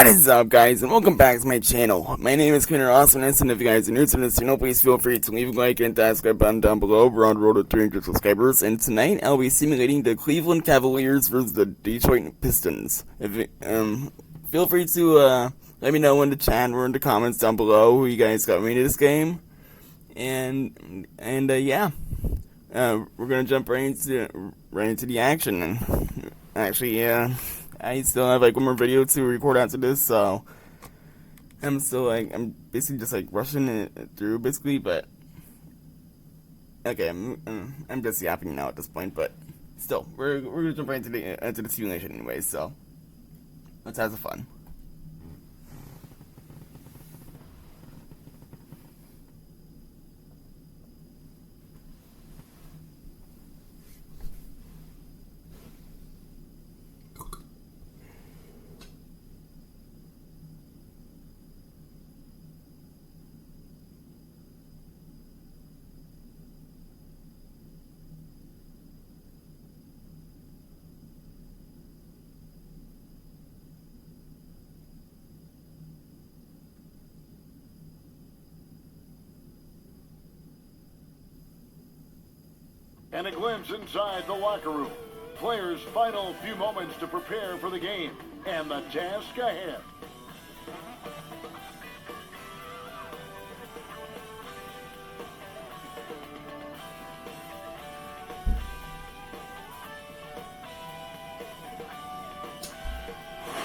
What is up, guys, and welcome back to my channel. My name is Connor Awesomeness, and if you guys are new to this channel, please feel free to leave a like and that subscribe button down below. We're on the road to 300 subscribers, and tonight I'll be simulating the Cleveland Cavaliers versus the Detroit Pistons. Feel free to let me know in the chat or in the comments down below who you guys got me to this game. Yeah, we're gonna jump right into the action. And actually, I still have like one more video to record after this, so I'm basically just like rushing it through basically, but okay, I'm just yapping now at this point, but still, we're gonna jump right into the simulation anyway, so let's have some fun. And a glimpse inside the locker room. Players' final few moments to prepare for the game and the task ahead.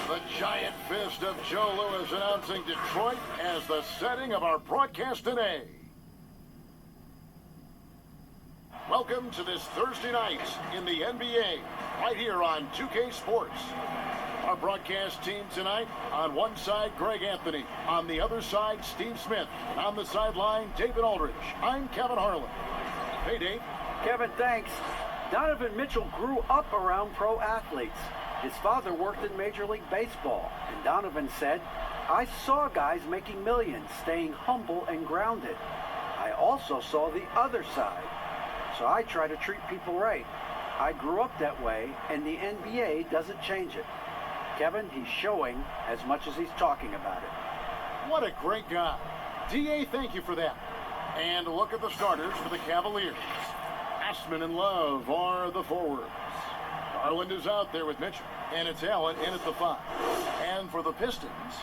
The giant fist of Joe Louis announcing Detroit as the setting of our broadcast today. Welcome to this Thursday night in the NBA, right here on 2K Sports. Our broadcast team tonight, on one side, Greg Anthony. On the other side, Steve Smith. On the sideline, David Aldridge. I'm Kevin Harlan. Hey, Dave. Kevin, thanks. Donovan Mitchell grew up around pro athletes. His father worked in Major League Baseball, and Donovan said, "I saw guys making millions, staying humble and grounded. I also saw the other side. So I try to treat people right. I grew up that way, and the NBA doesn't change it." Kevin, he's showing as much as he's talking about it. What a great guy. DA, thank you for that. And look at the starters for the Cavaliers. Asman and Love are the forwards. Garland is out there with Mitchell, and it's Allen in at the 5. And for the Pistons,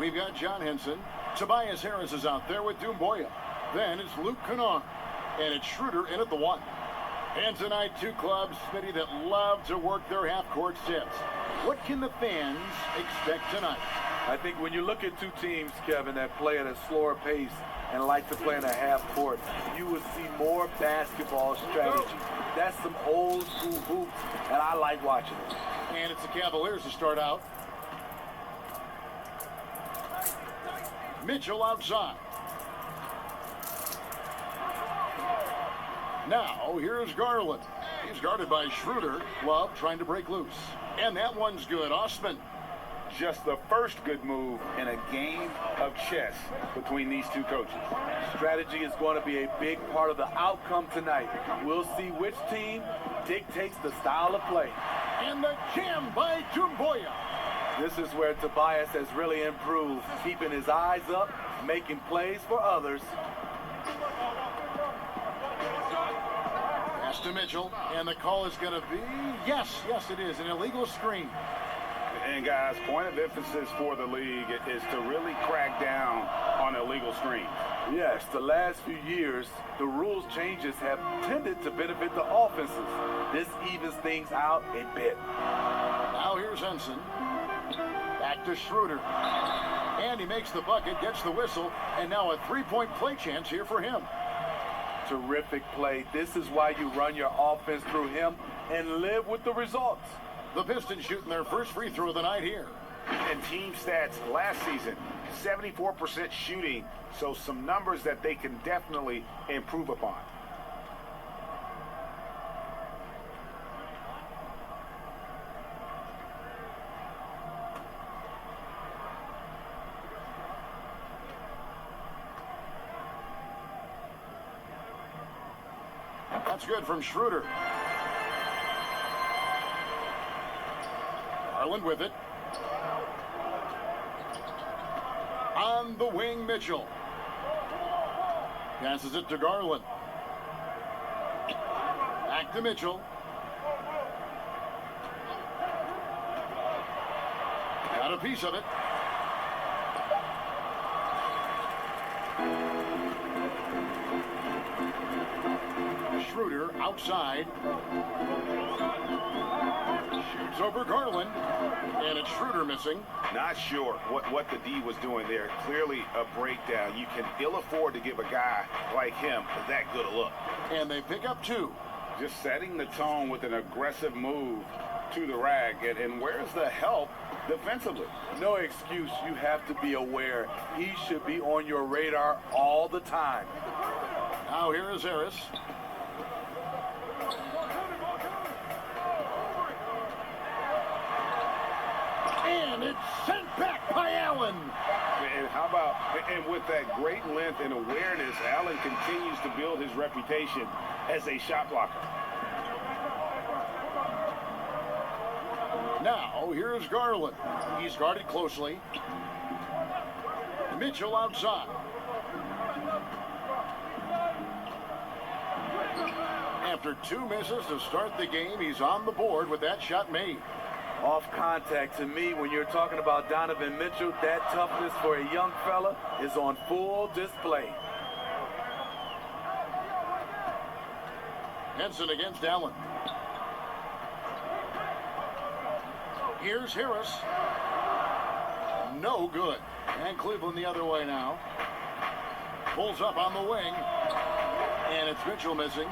we've got John Henson. Tobias Harris is out there with Doumbouya. Then it's Luke Kennard. And it's Schroeder in at the 1. And tonight, two clubs, Smitty, that love to work their half-court sets. What can the fans expect tonight? I think when you look at two teams, Kevin, that play at a slower pace and like to play in a half court, you will see more basketball strategy. That's some old school hoops, and I like watching it. And it's the Cavaliers to start out. Mitchell outside. Now, here's Garland. He's guarded by Schroeder. Love trying to break loose. And that one's good. Osman. Just the first good move in a game of chess between these two coaches. Strategy is going to be a big part of the outcome tonight. We'll see which team dictates the style of play. And the jam by Doumbouya. This is where Tobias has really improved, keeping his eyes up, making plays for others. Pass to Mitchell, and the call is going to be, yes, it is, an illegal screen. And guys, point of emphasis for the league is to really crack down on illegal screens. Yes, the last few years, the rules changes have tended to benefit the offenses. This evens things out a bit. Now here's Henson. Back to Schroeder. And he makes the bucket, gets the whistle, and now a three-point play chance here for him. Terrific play. This is why you run your offense through him and live with the results. The Pistons shooting their first free throw of the night here. And team stats last season, 74% shooting, so some numbers that they can definitely improve upon. That's good from Schroeder. Garland with it. on the wing, Mitchell. Passes it to Garland. Back to Mitchell. Got a piece of it. Schroeder outside. Shoots over Garland. And it's Schroeder missing. Not sure what the D was doing there. Clearly a breakdown. You can ill afford to give a guy like him that good a look. And they pick up 2. Just setting the tone with an aggressive move to the rack. And where's the help defensively? No excuse. You have to be aware. He should be on your radar all the time. Now here is Harris. And it's sent back by Allen. And how about, and with that great length and awareness, Allen continues to build his reputation as a shot blocker. Now, here's Garland. He's guarded closely. Mitchell outside. After 2 misses to start the game, he's on the board with that shot made. Off contact, to me, when you're talking about Donovan Mitchell, that toughness for a young fella is on full display. Henson against Allen. Here's Harris. No good. And Cleveland the other way now. Pulls up on the wing. And it's Mitchell missing.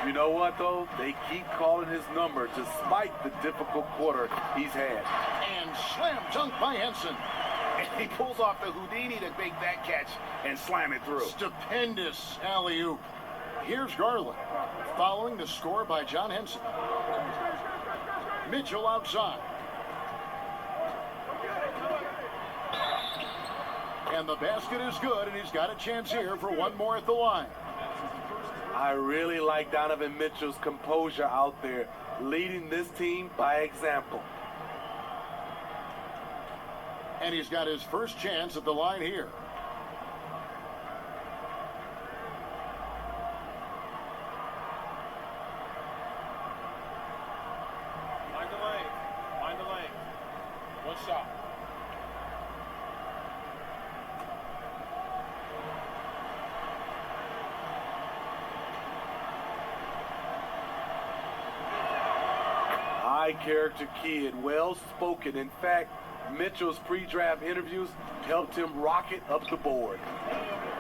You know what, though? They keep calling his number despite the difficult quarter he's had. And slam dunk by Henson. And he pulls off the Houdini to make that catch and slam it through. Stupendous alley-oop. Here's Garland, following the score by John Henson. Mitchell outside. And the basket is good, and he's got a chance here for one more at the line. I really like Donovan Mitchell's composure out there, leading this team by example. And he's got his first chance at the line here. Find the lane. Find the lane. One shot. High character kid, well spoken. In fact, Mitchell's pre-draft interviews helped him rocket up the board.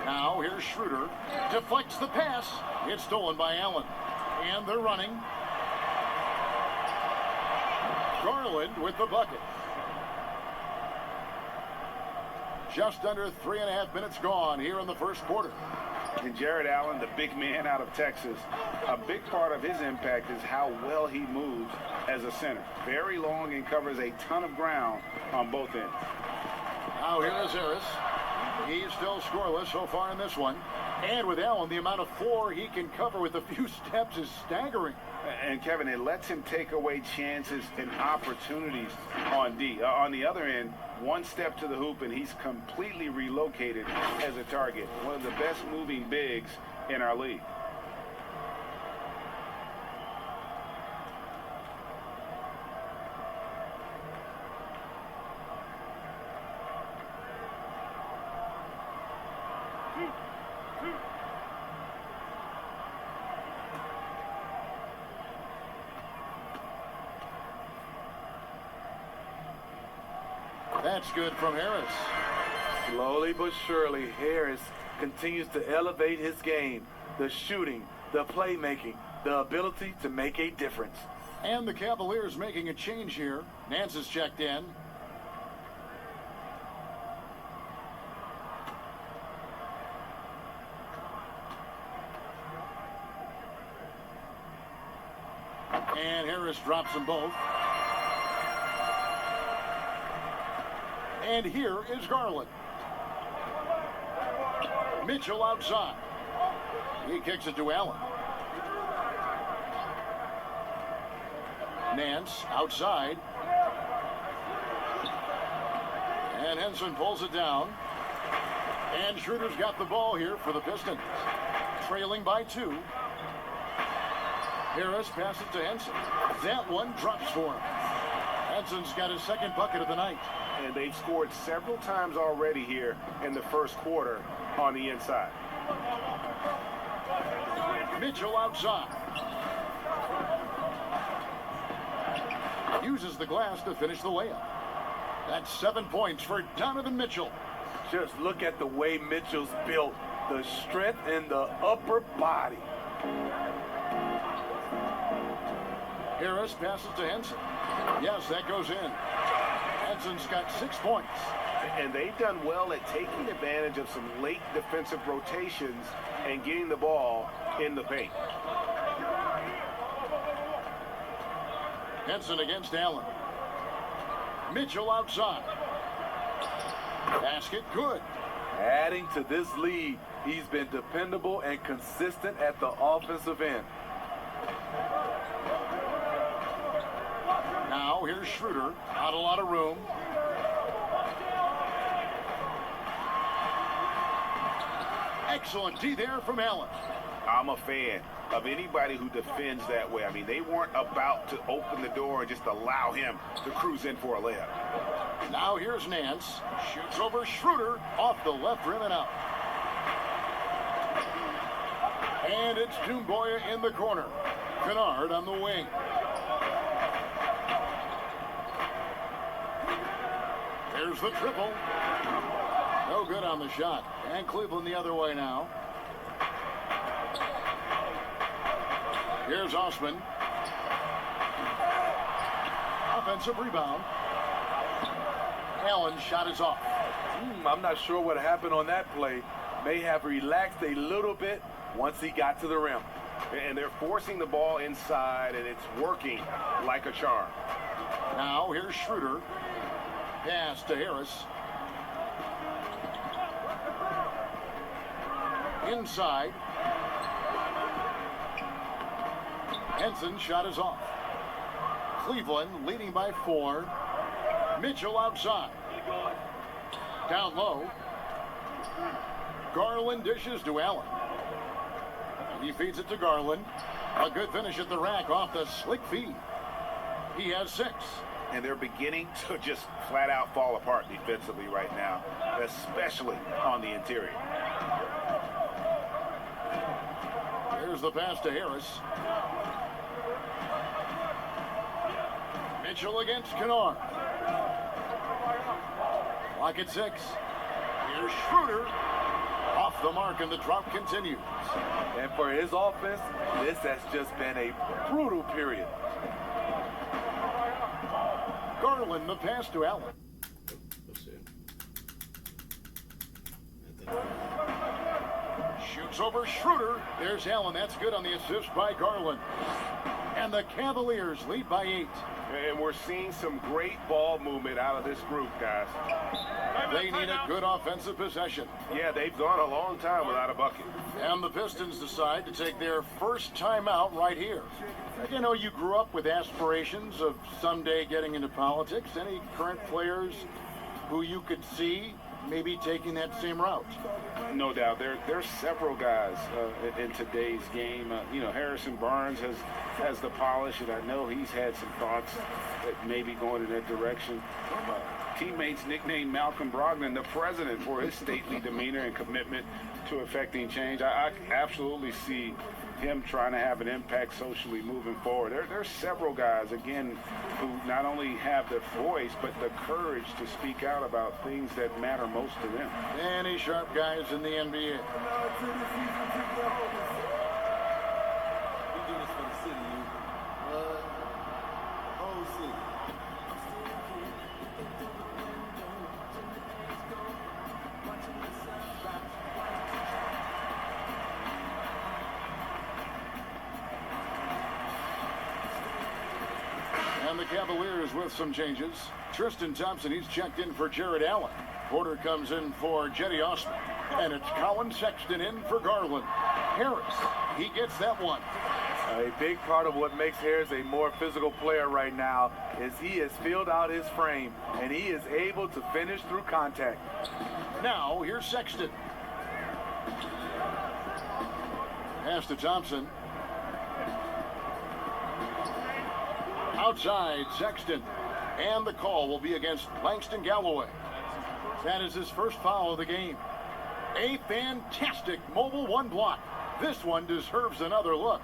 Now here's Schroeder. Deflects the pass. It's stolen by Allen. And they're running. Garland with the bucket. Just under 3.5 minutes gone here in the first quarter. And Jared Allen, the big man out of Texas, a big part of his impact is how well he moves as a center. Very long and covers a ton of ground on both ends. Now here is Harris. He's still scoreless so far in this one. And with Allen, the amount of floor he can cover with a few steps is staggering. And Kevin, it lets him take away chances and opportunities on D. On the other end, one step to the hoop and he's completely relocated as a target. One of the best moving bigs in our league. That's good from Harris. Slowly but surely, Harris continues to elevate his game. The shooting, the playmaking, the ability to make a difference. And the Cavaliers making a change here. Nance is checked in. And Harris drops them both. And here is Garland. Mitchell outside. He kicks it to Allen. Nance outside. And Henson pulls it down. And Schroeder's got the ball here for the Pistons. Trailing by 2. Harris passes to Henson. That one drops for him. Henson's got his second bucket of the night. And they've scored several times already here in the first quarter on the inside. Mitchell outside. Uses the glass to finish the layup. That's 7 points for Donovan Mitchell. Just look at the way Mitchell's built. The strength in the upper body. Harris passes to Henson. Yes, that goes in. Henson's got 6 points. And they've done well at taking advantage of some late defensive rotations and getting the ball in the paint. Henson against Allen. Mitchell outside. Basket good. Adding to this lead, he's been dependable and consistent at the offensive end. Now here's Schroeder. Not a lot of room. Excellent D there from Allen. I'm a fan of anybody who defends that way. I mean, they weren't about to open the door and just allow him to cruise in for a layup. Now here's Nance. Shoots over Schroeder off the left rim and out. And it's Doumbouya in the corner. Kennard on the wing. There's the triple. No good on the shot. And Cleveland the other way now. Here's Osman. Offensive rebound. Allen's shot is off. I'm not sure what happened on that play. May have relaxed a little bit once he got to the rim. And they're forcing the ball inside, and it's working like a charm. Now here's Schroeder. Pass to Harris. Inside. Henson's shot is off. Cleveland leading by 4. Mitchell outside. Down low. Garland dishes to Allen. He feeds it to Garland. A good finish at the rack off the slick feed. He has 6. And they're beginning to just flat out fall apart defensively right now, especially on the interior. Here's the pass to Harris. Mitchell against Kennard. Clock at 6. Here's Schroeder. Off the mark, and the drop continues. And for his offense, this has just been a brutal period. Garland, the pass to Allen. Shoots over Schroeder. There's Allen. That's good on the assist by Garland. And the Cavaliers lead by 8. And we're seeing some great ball movement out of this group, guys. They need a good offensive possession. Yeah, they've gone a long time without a bucket. And the Pistons decide to take their first timeout right here. You know, you grew up with aspirations of someday getting into politics. Any current players who you could see maybe taking that same route? No doubt. There's several guys in today's game. You know, Harrison Barnes has the polish, and I know he's had some thoughts that maybe going in that direction. Teammates nicknamed Malcolm Brogdon the president for his stately demeanor and commitment to effecting change. I absolutely see him trying to have an impact socially moving forward. There's several guys, again, who not only have the voice, but the courage to speak out about things that matter most to them. Any sharp guys in the NBA. And the Cavaliers with some changes. Tristan Thompson, he's checked in for Jared Allen. Porter comes in for Jetty Osman. And it's Colin Sexton in for Garland. Harris, he gets that one. A big part of what makes Harris a more physical player right now is he has filled out his frame, and he is able to finish through contact. Now, here's Sexton. Pass to Thompson. Outside, Sexton. And the call will be against Langston Galloway. That is his first foul of the game. A fantastic mobile one block. This one deserves another look.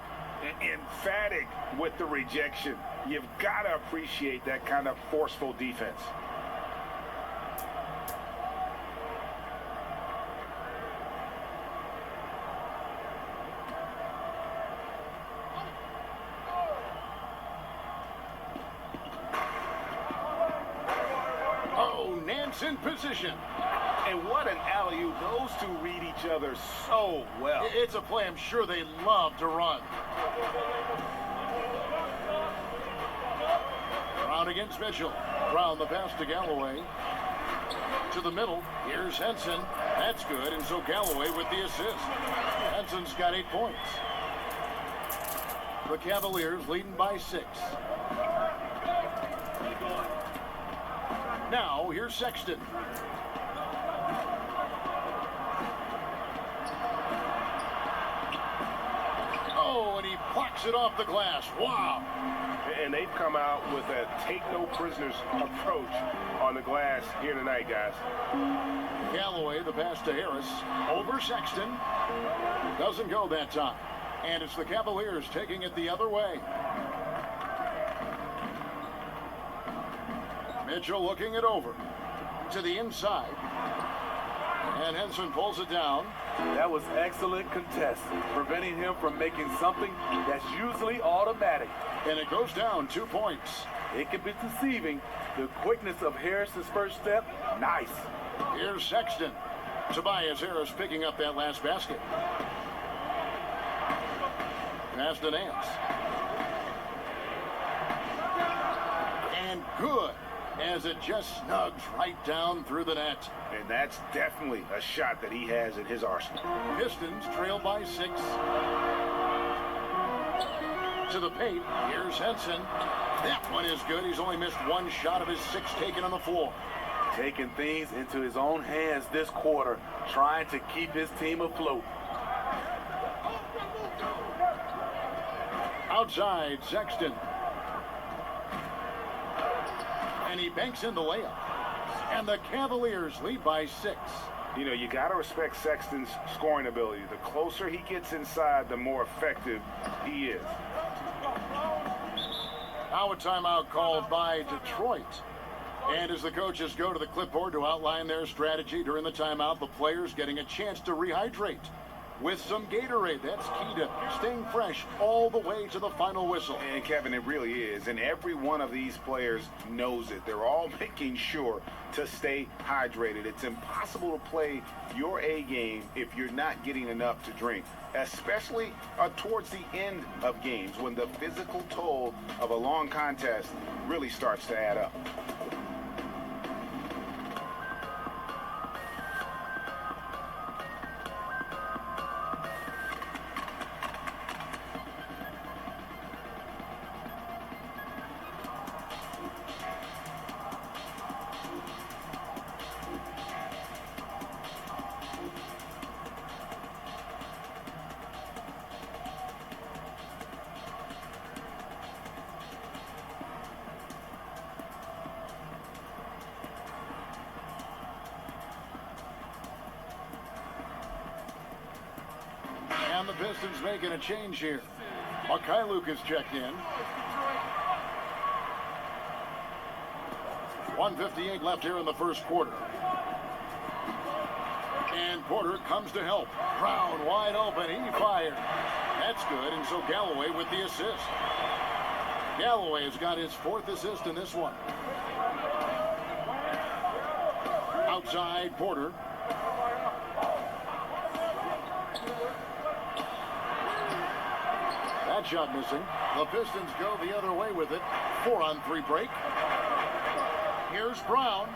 Emphatic with the rejection. You've got to appreciate that kind of forceful defense. Oh, Nance in position. And what an alley-oop. Those two read each other so well. It's a play I'm sure they love to run. Brown against Mitchell. Brown the pass to Galloway. To the middle. Here's Henson. That's good, and so Galloway with the assist. Henson's got 8 points. The Cavaliers leading by 6. Now, here's Sexton. Oh, and he blocks it off the glass. Wow. And they've come out with a take-no-prisoners approach on the glass here tonight, guys. Galloway, the pass to Harris. Over Sexton. Doesn't go that time. And it's the Cavaliers taking it the other way. Mitchell looking it over. To the inside. And Henson pulls it down. That was excellent contest, preventing him from making something that's usually automatic. And it goes down 2 points. It can be deceiving. The quickness of Harris's first step, nice. Here's Sexton. Tobias Harris picking up that last basket. Pass to Nance. And good, as it just snugs right down through the net. And that's definitely a shot that he has in his arsenal. Pistons trail by 6. To the paint, here's Henson. That one is good. He's only missed 1 shot of his 6 taken on the floor. Taking things into his own hands this quarter, trying to keep his team afloat. Outside, Sexton. And he banks in the layup. And the Cavaliers lead by 6. You know, you got to respect Sexton's scoring ability. The closer he gets inside, the more effective he is. Now a timeout called by Detroit. And as the coaches go to the clipboard to outline their strategy during the timeout, the players getting a chance to rehydrate with some Gatorade. That's key to staying fresh all the way to the final whistle. And Kevin, it really is. And every one of these players knows it. They're all making sure to stay hydrated. It's impossible to play your A game if you're not getting enough to drink, especially towards the end of games when the physical toll of a long contest really starts to add up. And the Pistons making a change here. Mikhailuk is checked in. 1:58 left here in the first quarter. And Porter comes to help. Brown wide open. He fired. That's good. And so Galloway with the assist. Galloway has got his 4th assist in this one. Outside Porter. That shot missing. The Pistons go the other way with it. 4-on-3 break. Here's Brown.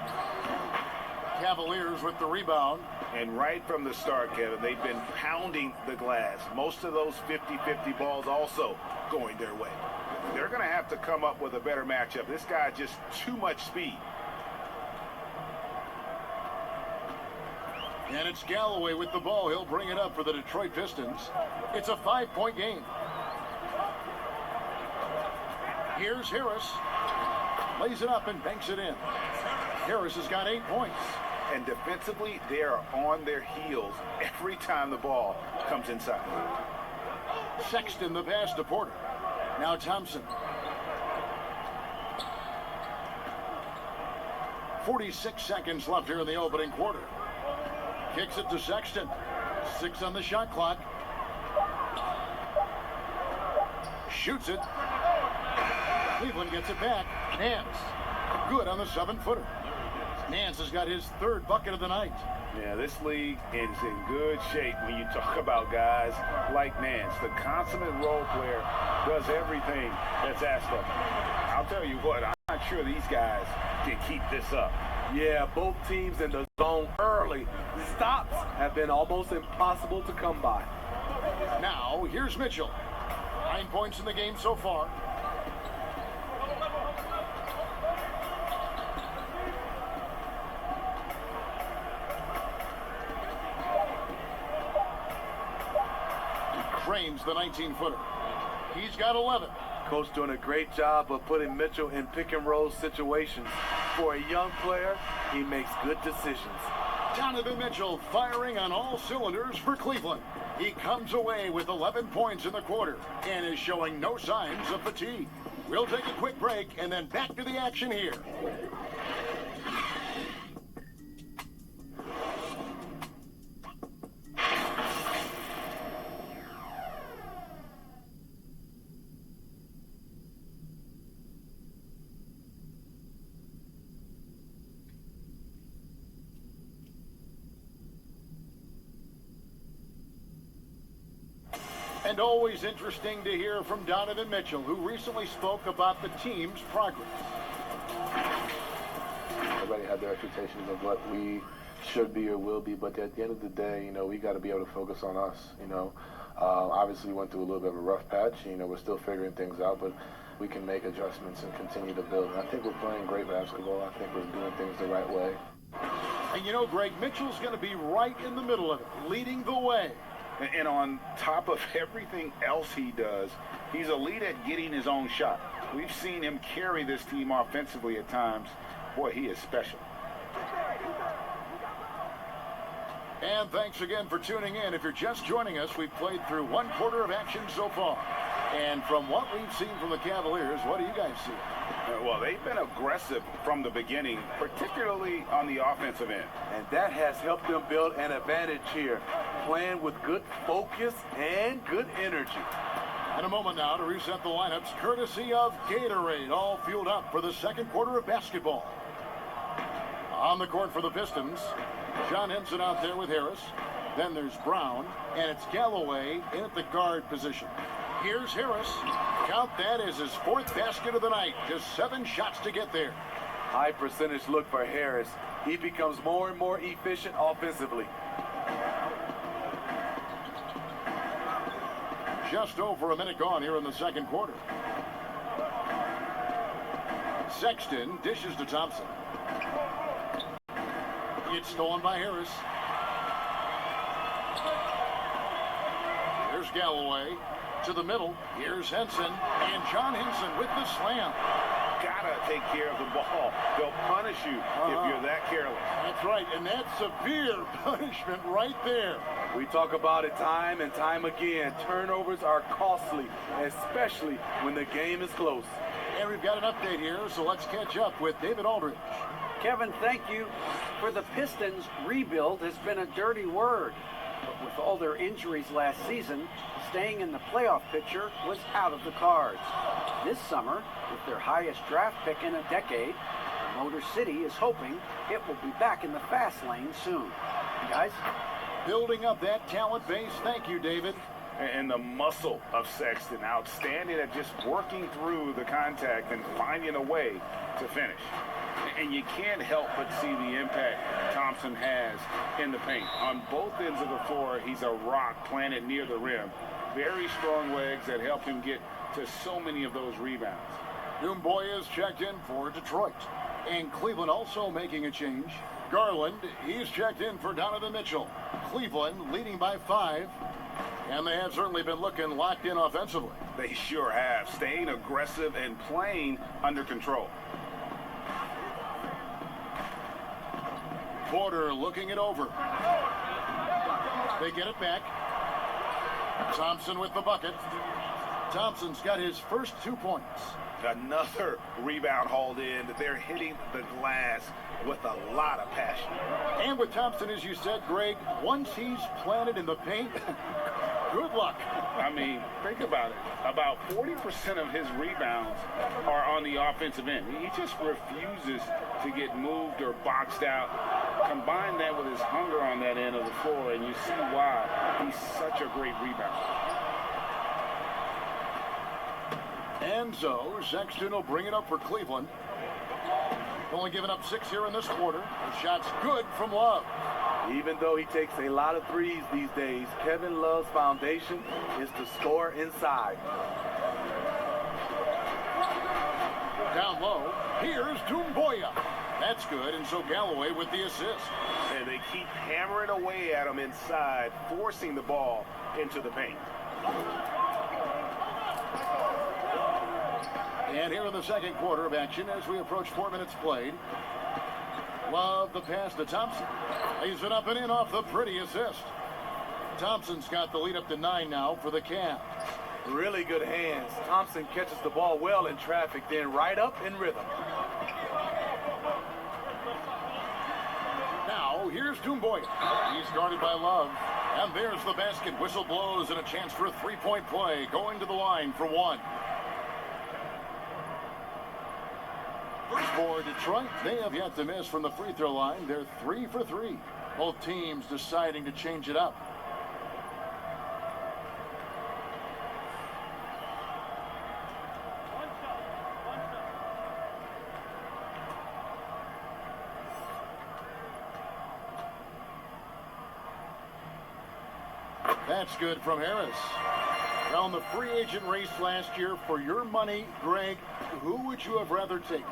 Cavaliers with the rebound. And right from the start, Kevin, they've been pounding the glass. Most of those 50-50 balls also going their way. They're going to have to come up with a better matchup. This guy just too much speed. And it's Galloway with the ball. He'll bring it up for the Detroit Pistons. It's a 5-point game. Here's Harris. Lays it up and banks it in. Harris has got 8 points. And defensively, they are on their heels every time the ball comes inside. Sexton the pass to Porter. Now Thompson. 46 seconds left here in the opening quarter. Kicks it to Sexton. 6 on the shot clock. Shoots it. Cleveland gets it back. Nance. Good on the 7-footer. Nance has got his 3rd bucket of the night. Yeah, this league is in good shape when you talk about guys like Nance. The consummate role player does everything that's asked of him. I'll tell you what, I'm not sure these guys can keep this up. Yeah, both teams in the zone early. Stops have been almost impossible to come by. Now, here's Mitchell. 9 points in the game so far. Frames the 19-footer. He's got 11. Coach doing a great job of putting Mitchell in pick-and-roll situations. For a young player, he makes good decisions. Donovan Mitchell firing on all cylinders for Cleveland. He comes away with 11 points in the quarter and is showing no signs of fatigue. We'll take a quick break and then back to the action here. And always interesting to hear from Donovan Mitchell, who recently spoke about the team's progress. Everybody had their expectations of what we should be or will be, but at the end of the day, you know, we got to be able to focus on us. You know, obviously we went through a little bit of a rough patch. You know, we're still figuring things out, but we can make adjustments and continue to build. And I think we're playing great basketball. I think we're doing things the right way. And you know, Greg, Mitchell's going to be right in the middle of it, leading the way. And on top of everything else he does, he's elite at getting his own shot. We've seen him carry this team offensively at times. Boy, he is special. And thanks again for tuning in. If you're just joining us, we've played through 1 quarter of action so far. And from what we've seen from the Cavaliers, what do you guys see? Well, they've been aggressive from the beginning, particularly on the offensive end. And that has helped them build an advantage here, playing with good focus and good energy. In a moment now to reset the lineups, courtesy of Gatorade, all fueled up for the 2nd quarter of basketball. On the court for the Pistons, John Henson out there with Harris. Then there's Brown, and it's Galloway in at the guard position. Here's Harris. Count that as his 4th basket of the night. Just 7 shots to get there. High percentage look for Harris. He becomes more and more efficient offensively. Just over a minute gone here in the 2nd quarter. Sexton dishes to Thompson. It's stolen by Harris. Here's Galloway to the middle. Here's Henson, and John Henson with the slam. Gotta take care of the ball. They'll punish you if you're that careless. That's right, and that's severe punishment right there. We talk about it time and time again. Turnovers are costly, especially when the game is close. And we've got an update here, so let's catch up with David Aldridge. Kevin, thank you. For the Pistons, rebuild has been a dirty word. But with all their injuries last season, staying in the playoff picture was out of the cards. This summer, with their highest draft pick in a decade, the Motor City is hoping it will be back in the fast lane soon. Guys? Building up that talent base. Thank you, David. And the muscle of Sexton, outstanding at just working through the contact and finding a way to finish. And you can't help but see the impact Thompson has in the paint. On both ends of the floor, he's a rock planted near the rim. Very strong legs that help him get to so many of those rebounds. Dumboya is checked in for Detroit. And Cleveland also making a change. Garland, he's checked in for Donovan Mitchell. Cleveland leading by 5. And they have certainly been looking locked in offensively. They sure have, staying aggressive and playing under control. Porter looking it over. They get it back. Thompson with the bucket. Thompson's got his first 2 points. Another rebound hauled in. They're hitting the glass with a lot of passion. And with Thompson, as you said, Greg, once he's planted in the paint, good luck. I mean, think about it. About 40% of his rebounds are on the offensive end. He just refuses to get moved or boxed out. Combine that with his hunger on that end of the floor, and you see why he's such a great rebounder. And so Sexton will bring it up for Cleveland. Only giving up 6 here in this quarter. The shot's good from Love. Even though he takes a lot of threes these days, Kevin Love's foundation is to score inside. Down low, here's Dumboya. That's good, and so Galloway with the assist. And they keep hammering away at him inside, forcing the ball into the paint. And here in the second quarter of action as we approach 4 minutes played. Love the pass to Thompson. Lays it up and in off the pretty assist. Thompson's got the lead up to 9 now for the Cavs. Really good hands. Thompson catches the ball well in traffic, then right up in rhythm. Now, here's Dumboya. He's guarded by Love. And there's the basket. Whistle blows and a chance for a three-point play. Going to the line for 1. For Detroit, they have yet to miss from the free throw line. They're 3 for 3. Both teams deciding to change it up. That's good from Harris. On the free agent race last year, for your money, Greg, who would you have rather taken?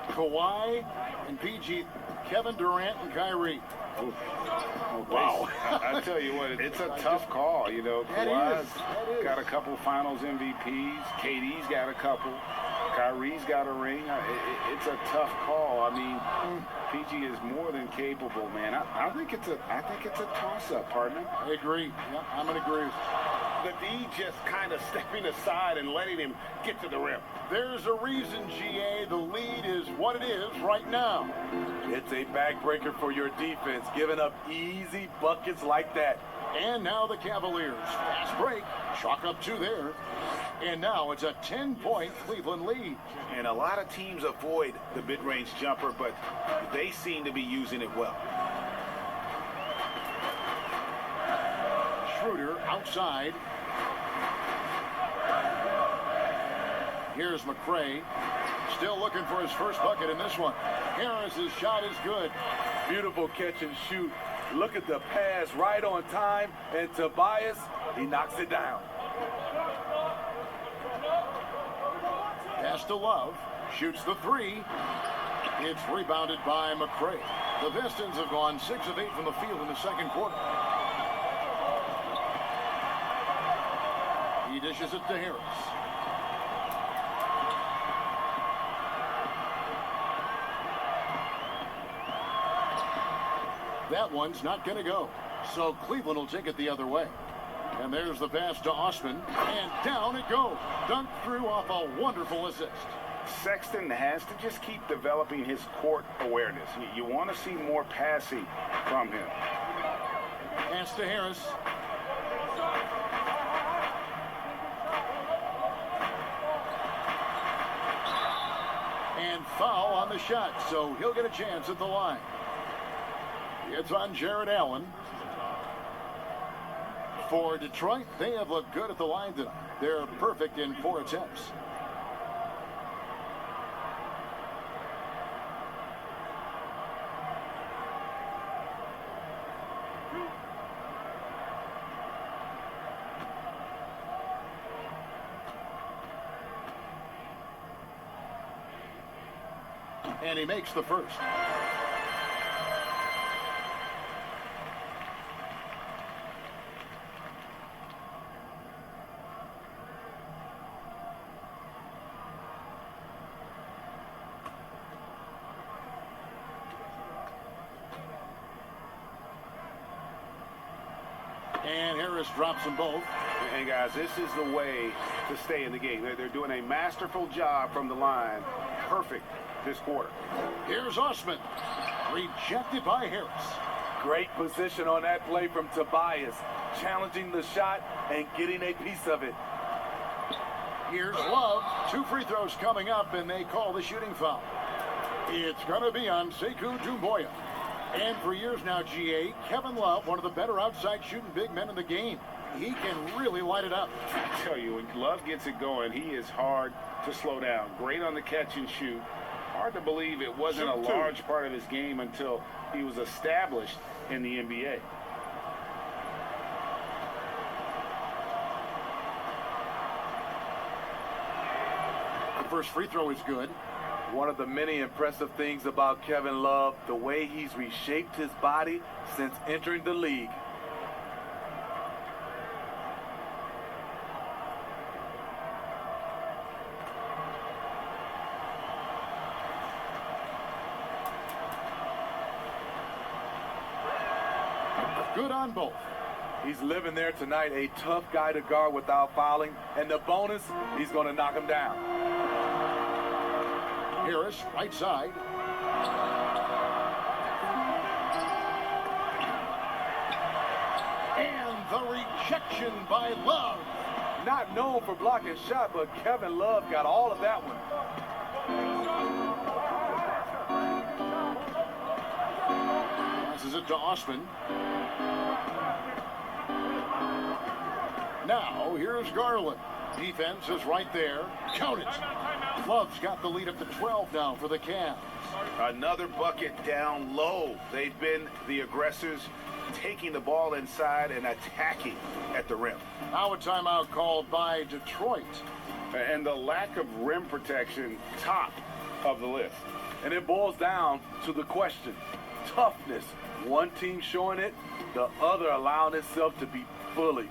Kawhi and PG, Kevin Durant and Kyrie. Wow. I tell you what, it's a tough call. You know, Kawhi's got a couple finals MVPs. KD's got a couple. Kyrie's got a ring. It's a tough call. I mean, PG is more than capable, man. I think it's a toss-up, partner. I agree. Yeah, I'm going to agree. The D just kind of stepping aside and letting him get to the rim. There's a reason, GA. The lead is what it is right now. It's a backbreaker for your defense, giving up easy buckets like that. And now the Cavaliers. Fast break. Chalk up 2 there. And now it's a 10-point Cleveland lead. And a lot of teams avoid the mid-range jumper, but they seem to be using it well. Schroeder outside. Here's McRae. Still looking for his first bucket in this one. Harris's shot is good. Beautiful catch and shoot. Look at the pass right on time. And Tobias, he knocks it down. Pass to Love. Shoots the 3. It's rebounded by McRae. The Pistons have gone 6 of 8 from the field in the second quarter. He dishes it to Harris. That one's not going to go. So Cleveland will take it the other way. And there's the pass to Osman. And down it goes. Dunked through off a wonderful assist. Sexton has to just keep developing his court awareness. You want to see more passing from him. Pass to Harris. And foul on the shot, so he'll get a chance at the line. It's on Jared Allen. For Detroit, they have looked good at the line tonight. They're perfect in 4 attempts. And he makes the first. And Harris drops them both. And guys, this is the way to stay in the game. They're doing a masterful job from the line. Perfect this quarter. Here's Osman. Rejected by Harris. Great position on that play from Tobias, challenging the shot and getting a piece of it. Here's Love. 2 free throws coming up, and they call the shooting foul. It's going to be on Sekou Doumbouya. And for years now, GA, Kevin Love, one of the better outside shooting big men in the game. He can really light it up. I tell you, when Love gets it going, he is hard to slow down. Great on the catch and shoot. Hard to believe it wasn't a large part of his game until he was established in the NBA. The first free throw is good. One of the many impressive things about Kevin Love, the way he's reshaped his body since entering the league. Good on both. He's living there tonight, a tough guy to guard without fouling, and the bonus, he's going to knock him down. Harris, right side. And the rejection by Love. Not known for blocking shot, but Kevin Love got all of that one. Passes it to Osman. Now, here's Garland. Defense is right there. Count it. Love's got the lead up to 12 now for the Cavs. Another bucket down low. They've been the aggressors, taking the ball inside and attacking at the rim. Now a timeout called by Detroit. And the lack of rim protection, top of the list. And it boils down to the question, toughness. One team showing it, the other allowing itself to be bullied.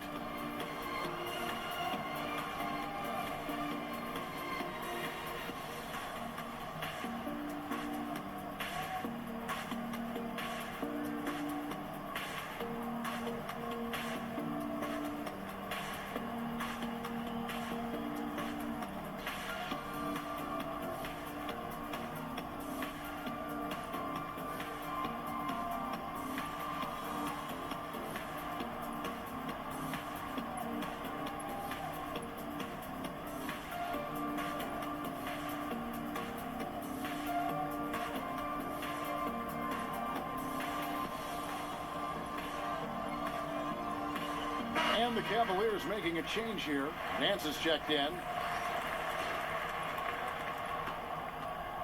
And the Cavaliers making a change here. Nance is checked in.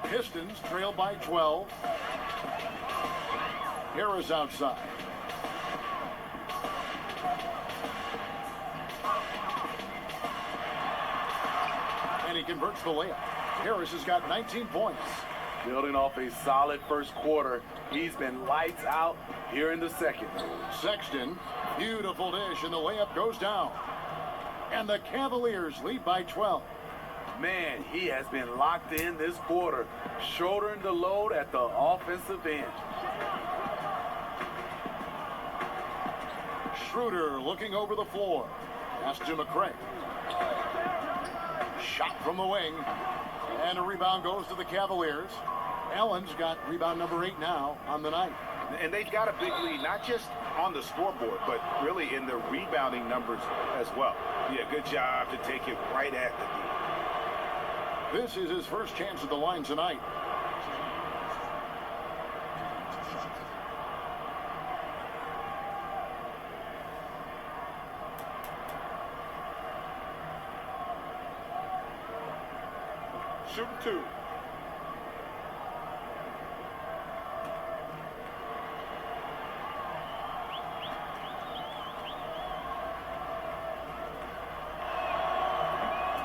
Pistons trail by 12. Harris outside. And he converts the layup. Harris has got 19 points. Building off a solid first quarter, he's been lights out here in the second. Sexton, beautiful dish, and the layup goes down. And the Cavaliers lead by 12. Man, he has been locked in this quarter, shouldering the load at the offensive end. Schroeder looking over the floor. Pass to McCray. Shot from the wing. And a rebound goes to the Cavaliers. Allen's got rebound number 8 now on the night. And they've got a big lead, not just on the scoreboard, but really in the rebounding numbers as well. Yeah, good job to take it right at the D. This is his first chance at the line tonight. Shoot 2.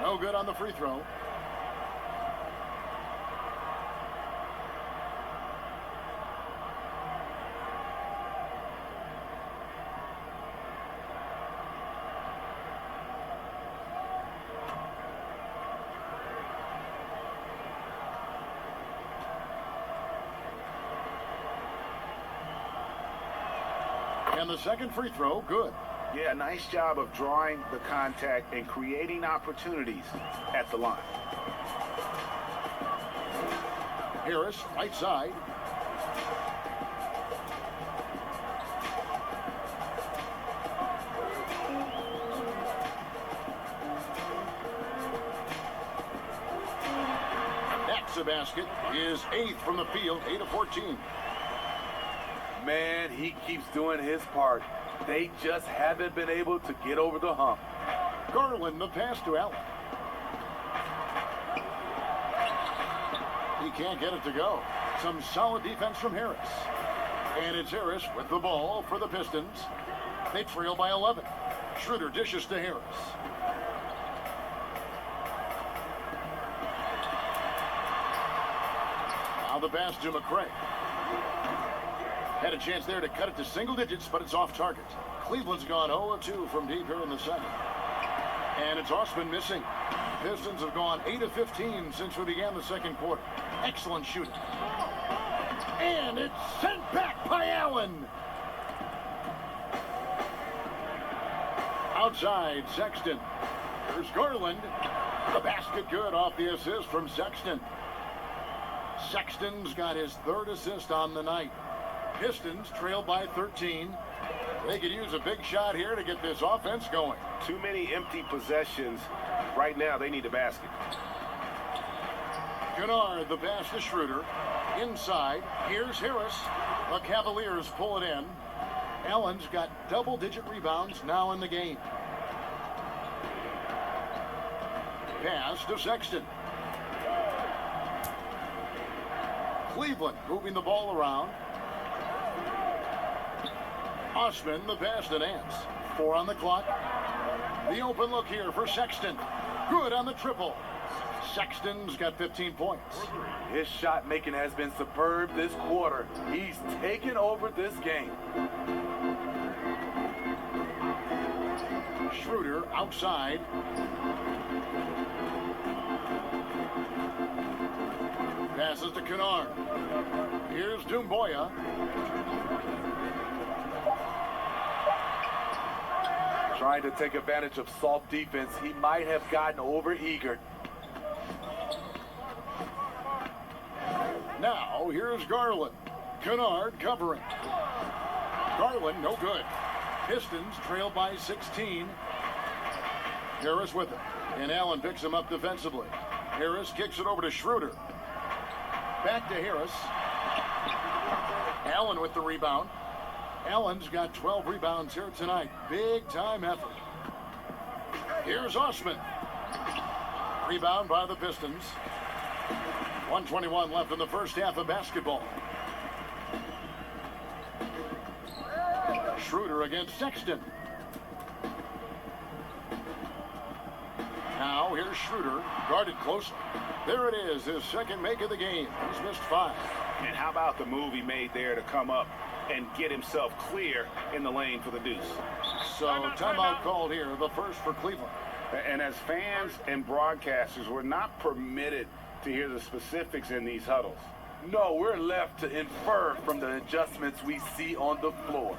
No good on the free throw. And the second free throw, good. Yeah, nice job of drawing the contact and creating opportunities at the line. Harris, right side. That's a basket. His 8th from the field, 8 of 14. Man, he keeps doing his part. They just haven't been able to get over the hump. Garland, the pass to Allen. He can't get it to go. Some solid defense from Harris. And it's Harris with the ball for the Pistons. They trail by 11. Schroeder dishes to Harris. Now the pass to McCray. Had a chance there to cut it to single digits, but it's off target. Cleveland's gone 0-2 from deep here in the second. And it's Osman missing. Pistons have gone 8 of 15 since we began the second quarter. Excellent shooting. And it's sent back by Allen. Outside, Sexton. Here's Garland. The basket good off the assist from Sexton. Sexton's got his 3rd assist on the night. Pistons trail by 13. They could use a big shot here to get this offense going. Too many empty possessions. Right now, they need a basket. Kennard, the pass to Schroeder. Inside, here's Harris. The Cavaliers pull it in. Allen's got double-digit rebounds now in the game. Pass to Sexton. Cleveland moving the ball around. Osman, the pass to Nance. 4 on the clock. The open look here for Sexton. Good on the triple. Sexton's got 15 points. His shot making has been superb this quarter. He's taken over this game. Schroeder outside. Passes to Kennard. Here's Doumbouya. Trying to take advantage of soft defense. He might have gotten over-eager. Now, here's Garland. Kennard covering. Garland, no good. Pistons trail by 16. Harris with it. And Allen picks him up defensively. Harris kicks it over to Schroeder. Back to Harris. Allen with the rebound. Allen's got 12 rebounds here tonight. Big time effort. Here's Osman. Rebound by the Pistons. 1:21 left in the first half of basketball. Schroeder against Sexton. Now here's Schroeder, guarded closely. There it is, his second make of the game. He's missed 5. And how about the move he made there to come up and get himself clear in the lane for the deuce? So timeout called here, the first for Cleveland. And as fans and broadcasters, we're not permitted to hear the specifics in these huddles. No, we're left to infer from the adjustments we see on the floor.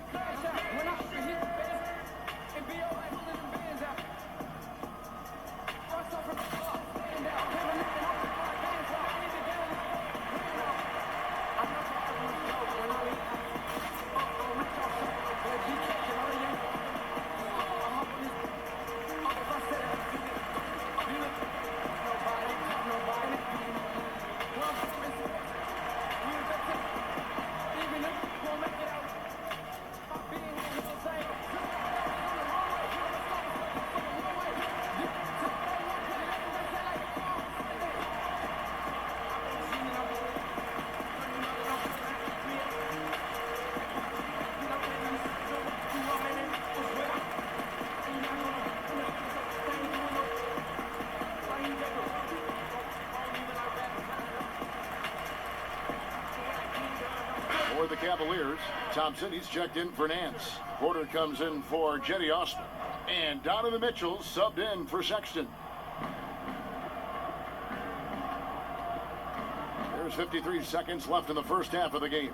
For the Cavaliers, Thompson, he's checked in for Nance. Porter comes in for Jetty Osman. And Donovan Mitchell subbed in for Sexton. There's 53 seconds left in the first half of the game.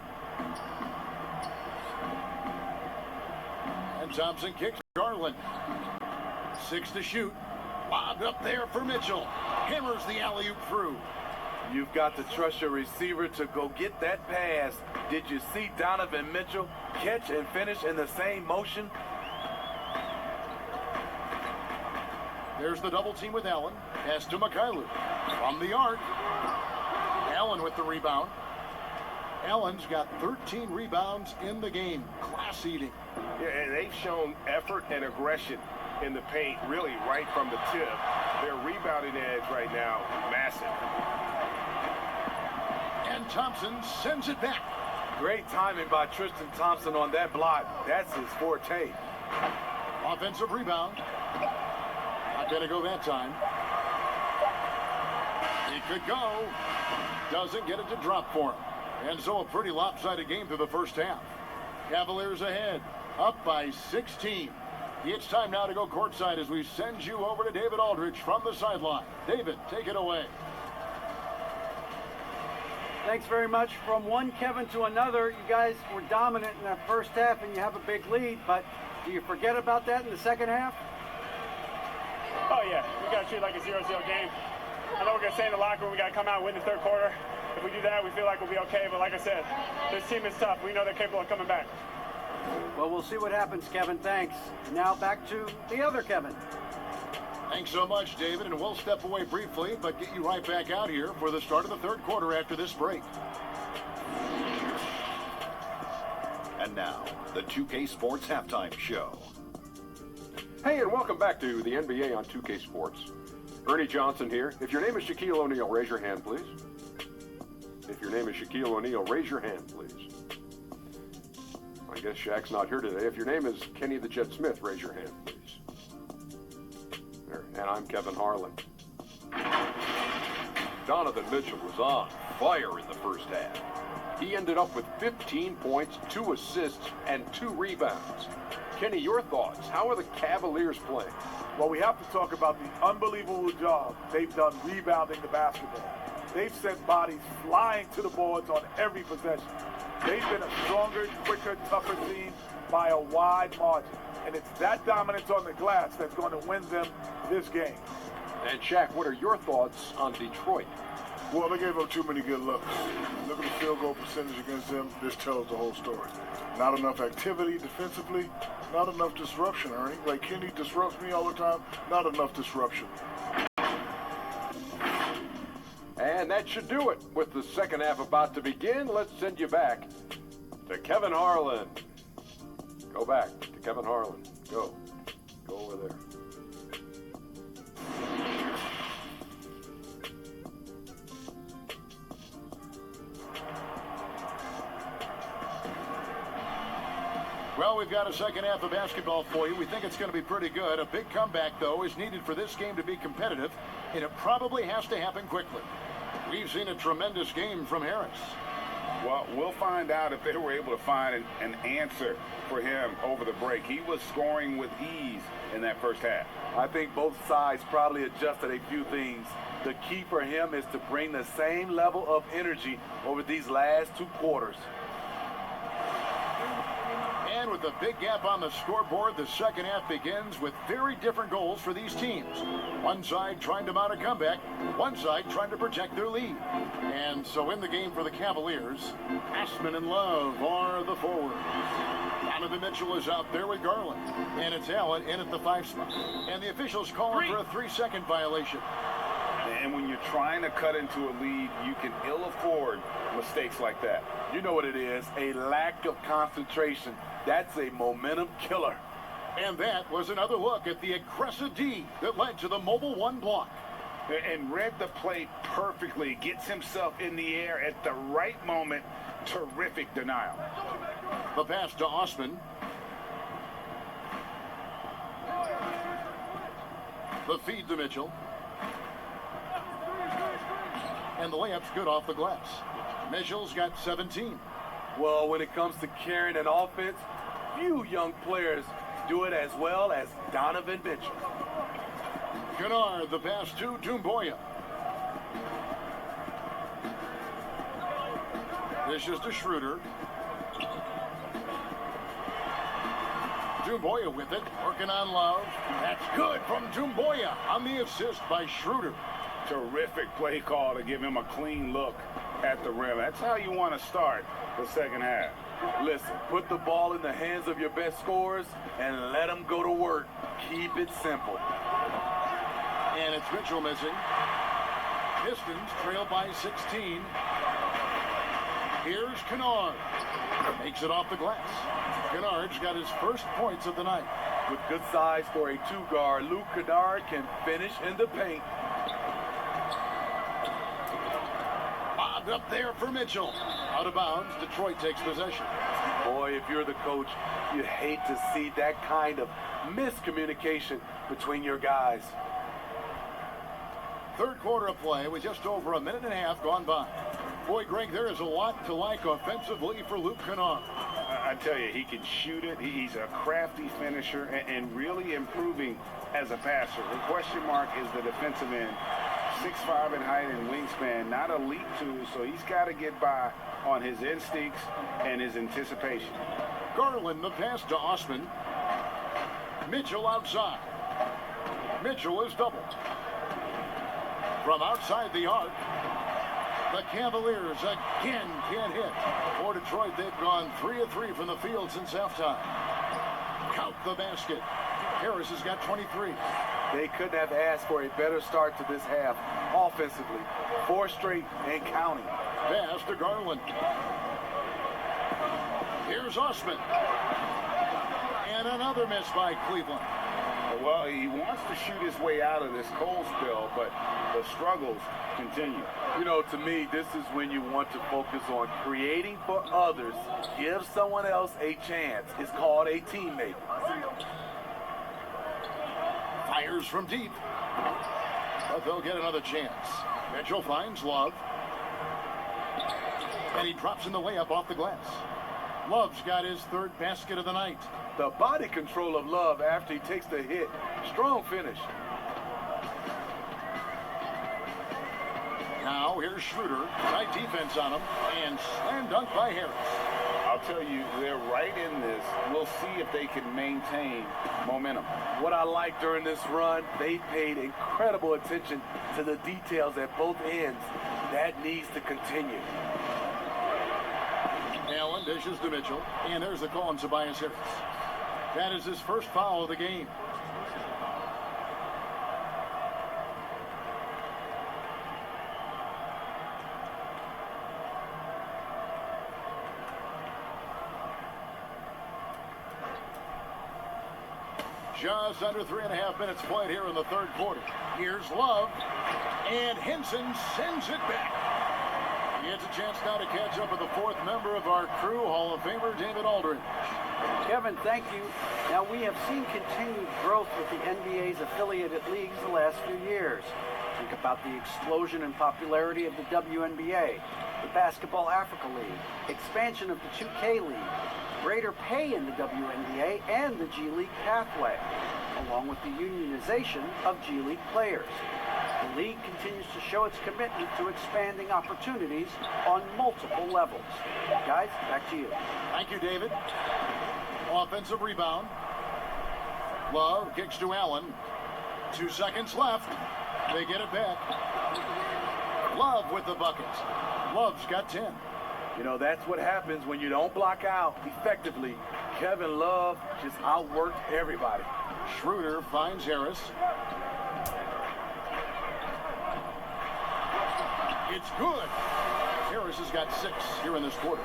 Thompson kicks Garland. 6 to shoot. Lobbed up there for Mitchell. Hammers the alley-oop through. You've got to trust your receiver to go get that pass. Did you see Donovan Mitchell catch and finish in the same motion? There's the double team with Allen. Pass to Mikhailuk. From the arc. Allen with the rebound. Allen's got 13 rebounds in the game. Class eating. Yeah, and they've shown effort and aggression in the paint, really right from the tip. Their rebounding edge right now, massive. And Thompson sends it back. Great timing by Tristan Thompson on that block. That's his forte. Offensive rebound. Not going to go that time. He could go. Doesn't get it to drop for him. And so a pretty lopsided game through the first half. Cavaliers ahead, up by 16. It's time now to go courtside as we send you over to David Aldridge from the sideline. David, take it away. Thanks very much. From one Kevin to another, you guys were dominant in that first half and you have a big lead, but do you forget about that in the second half? Oh yeah, we got to treat it like a 0-0 game. I know we're going to stay in the locker room, we got to come out and win the third quarter. If we do that, we feel like we'll be okay, but like I said, this team is tough. We know they're capable of coming back. Well, we'll see what happens, Kevin. Thanks. Now back to the other Kevin. Thanks so much, David, and we'll step away briefly, but get you right back out here for the start of the third quarter after this break. And now, the 2K Sports Halftime Show. Hey, and welcome back to the NBA on 2K Sports. Ernie Johnson here. If your name is Shaquille O'Neal, raise your hand, please. If your name is Shaquille O'Neal, raise your hand, please. I guess Shaq's not here today. If your name is Kenny the Jet Smith, raise your hand, please. There. And I'm Kevin Harlan. Donovan Mitchell was on fire in the first half. He ended up with 15 points, 2 assists, and 2 rebounds. Kenny, your thoughts? How are the Cavaliers playing? Well, we have to talk about the unbelievable job they've done rebounding the basketball. They've sent bodies flying to the boards on every possession. They've been a stronger, quicker, tougher team by a wide margin. And it's that dominance on the glass that's going to win them this game. And Shaq, what are your thoughts on Detroit? Well, they gave up too many good looks. Look at the field goal percentage against them. This tells the whole story. Not enough activity defensively. Not enough disruption, Ernie. Like Kenny disrupts me all the time. Not enough disruption. And that should do it. With the second half about to begin, let's send you back to Kevin Harlan. Go back to Kevin Harlan. Go. Go over there. Well, we've got a second half of basketball for you. We think it's going to be pretty good. A big comeback, though, is needed for this game to be competitive, and it probably has to happen quickly. We've seen a tremendous game from Harris. Well, we'll find out if they were able to find an answer for him over the break. He was scoring with ease in that first half. I think both sides probably adjusted a few things. The key for him is to bring the same level of energy over these last 2 quarters. And with a big gap on the scoreboard, the second half begins with very different goals for these teams. One side trying to mount a comeback, one side trying to protect their lead. And so in the game for the Cavaliers, Ashman and Love are the forwards. Donovan Mitchell is out there with Garland. And it's Allen in at the 5 spot. And the officials calling for a 3-second violation. And when you're trying to cut into a lead, you can ill afford mistakes like that. You know what it is, a lack of concentration. That's a momentum killer. And that was another look at the aggressive D that led to the mobile 1 block. And read the play perfectly. Gets himself in the air at the right moment. Terrific denial. The pass to Osman. The feed to Mitchell. And the layup's good off the glass. Mitchell's got 17. Well, when it comes to carrying an offense, few young players do it as well as Donovan Mitchell. Kennard, the pass to Doumbouya. This is to Schroeder. Dumboya with it, working on Love. That's good from Dumboya on the assist by Schroeder. Terrific play call to give him a clean look at the rim. That's how you want to start the second half. Listen, put the ball in the hands of your best scorers and let them go to work. Keep it simple. And it's Mitchell missing. Pistons trail by 16. Here's Kennard. Makes it off the glass. Kennard's got his first points of the night. With good size for a two-guard, Luke Kennard can finish in the paint. Bobbed up there for Mitchell. Out of bounds, Detroit takes possession. Boy, if you're the coach, you hate to see that kind of miscommunication between your guys. Third quarter of play with just over a minute and a half gone by. Boy, Greg, there is a lot to like offensively for Luke Kennard. I tell you, he can shoot it. He's a crafty finisher and really improving as a passer. The question mark is the defensive end. 6'5" in height and wingspan, not elite tool, so he's got to get by on his instincts and his anticipation. Garland, the pass to Osman. Mitchell outside. Mitchell is doubled. From outside the arc, the Cavaliers again can't hit. For Detroit, they've gone 3 of 3 from the field since halftime. Count the basket. Harris has got 23. They couldn't have asked for a better start to this half offensively. 4 straight and counting. Pass to Garland. Here's Osman. And another miss by Cleveland. Well, he wants to shoot his way out of this cold spell, but the struggles continue. You know, to me, this is when you want to focus on creating for others. Give someone else a chance. It's called a teammate. Fires from deep. But they'll get another chance. Mitchell finds Love. And he drops in the layup off the glass. Love's got his third basket of the night. The body control of Love after he takes the hit. Strong finish. Now here's Schroeder. Tight defense on him. And slam dunk by Harris. I'll tell you, they're right in this. We'll see if they can maintain momentum. What I like during this run, they paid incredible attention to the details at both ends. That needs to continue. Allen dishes to Mitchell. And there's the call on Tobias Harris. That is his first foul of the game. Just under 3.5 minutes played here in the third quarter. Here's Love. And Henson sends it back. He gets a chance now to catch up with the fourth member of our crew, Hall of Famer David Aldridge. Kevin, thank you. Now, we have seen continued growth with the NBA's affiliated leagues the last few years. Think about the explosion in popularity of the WNBA, the Basketball Africa League, expansion of the 2K League, greater pay in the WNBA and the G League pathway, along with the unionization of G League players. The league continues to show its commitment to expanding opportunities on multiple levels. Guys, back to you. Thank you, David. Offensive rebound. Love kicks to Allen. 2 seconds left. They get it back. Love with the bucket. Love's got 10. You know, that's what happens when you don't block out effectively. Kevin Love just outworked everybody. Schroeder finds Harris. It's good. Harris has got 6 here in this quarter.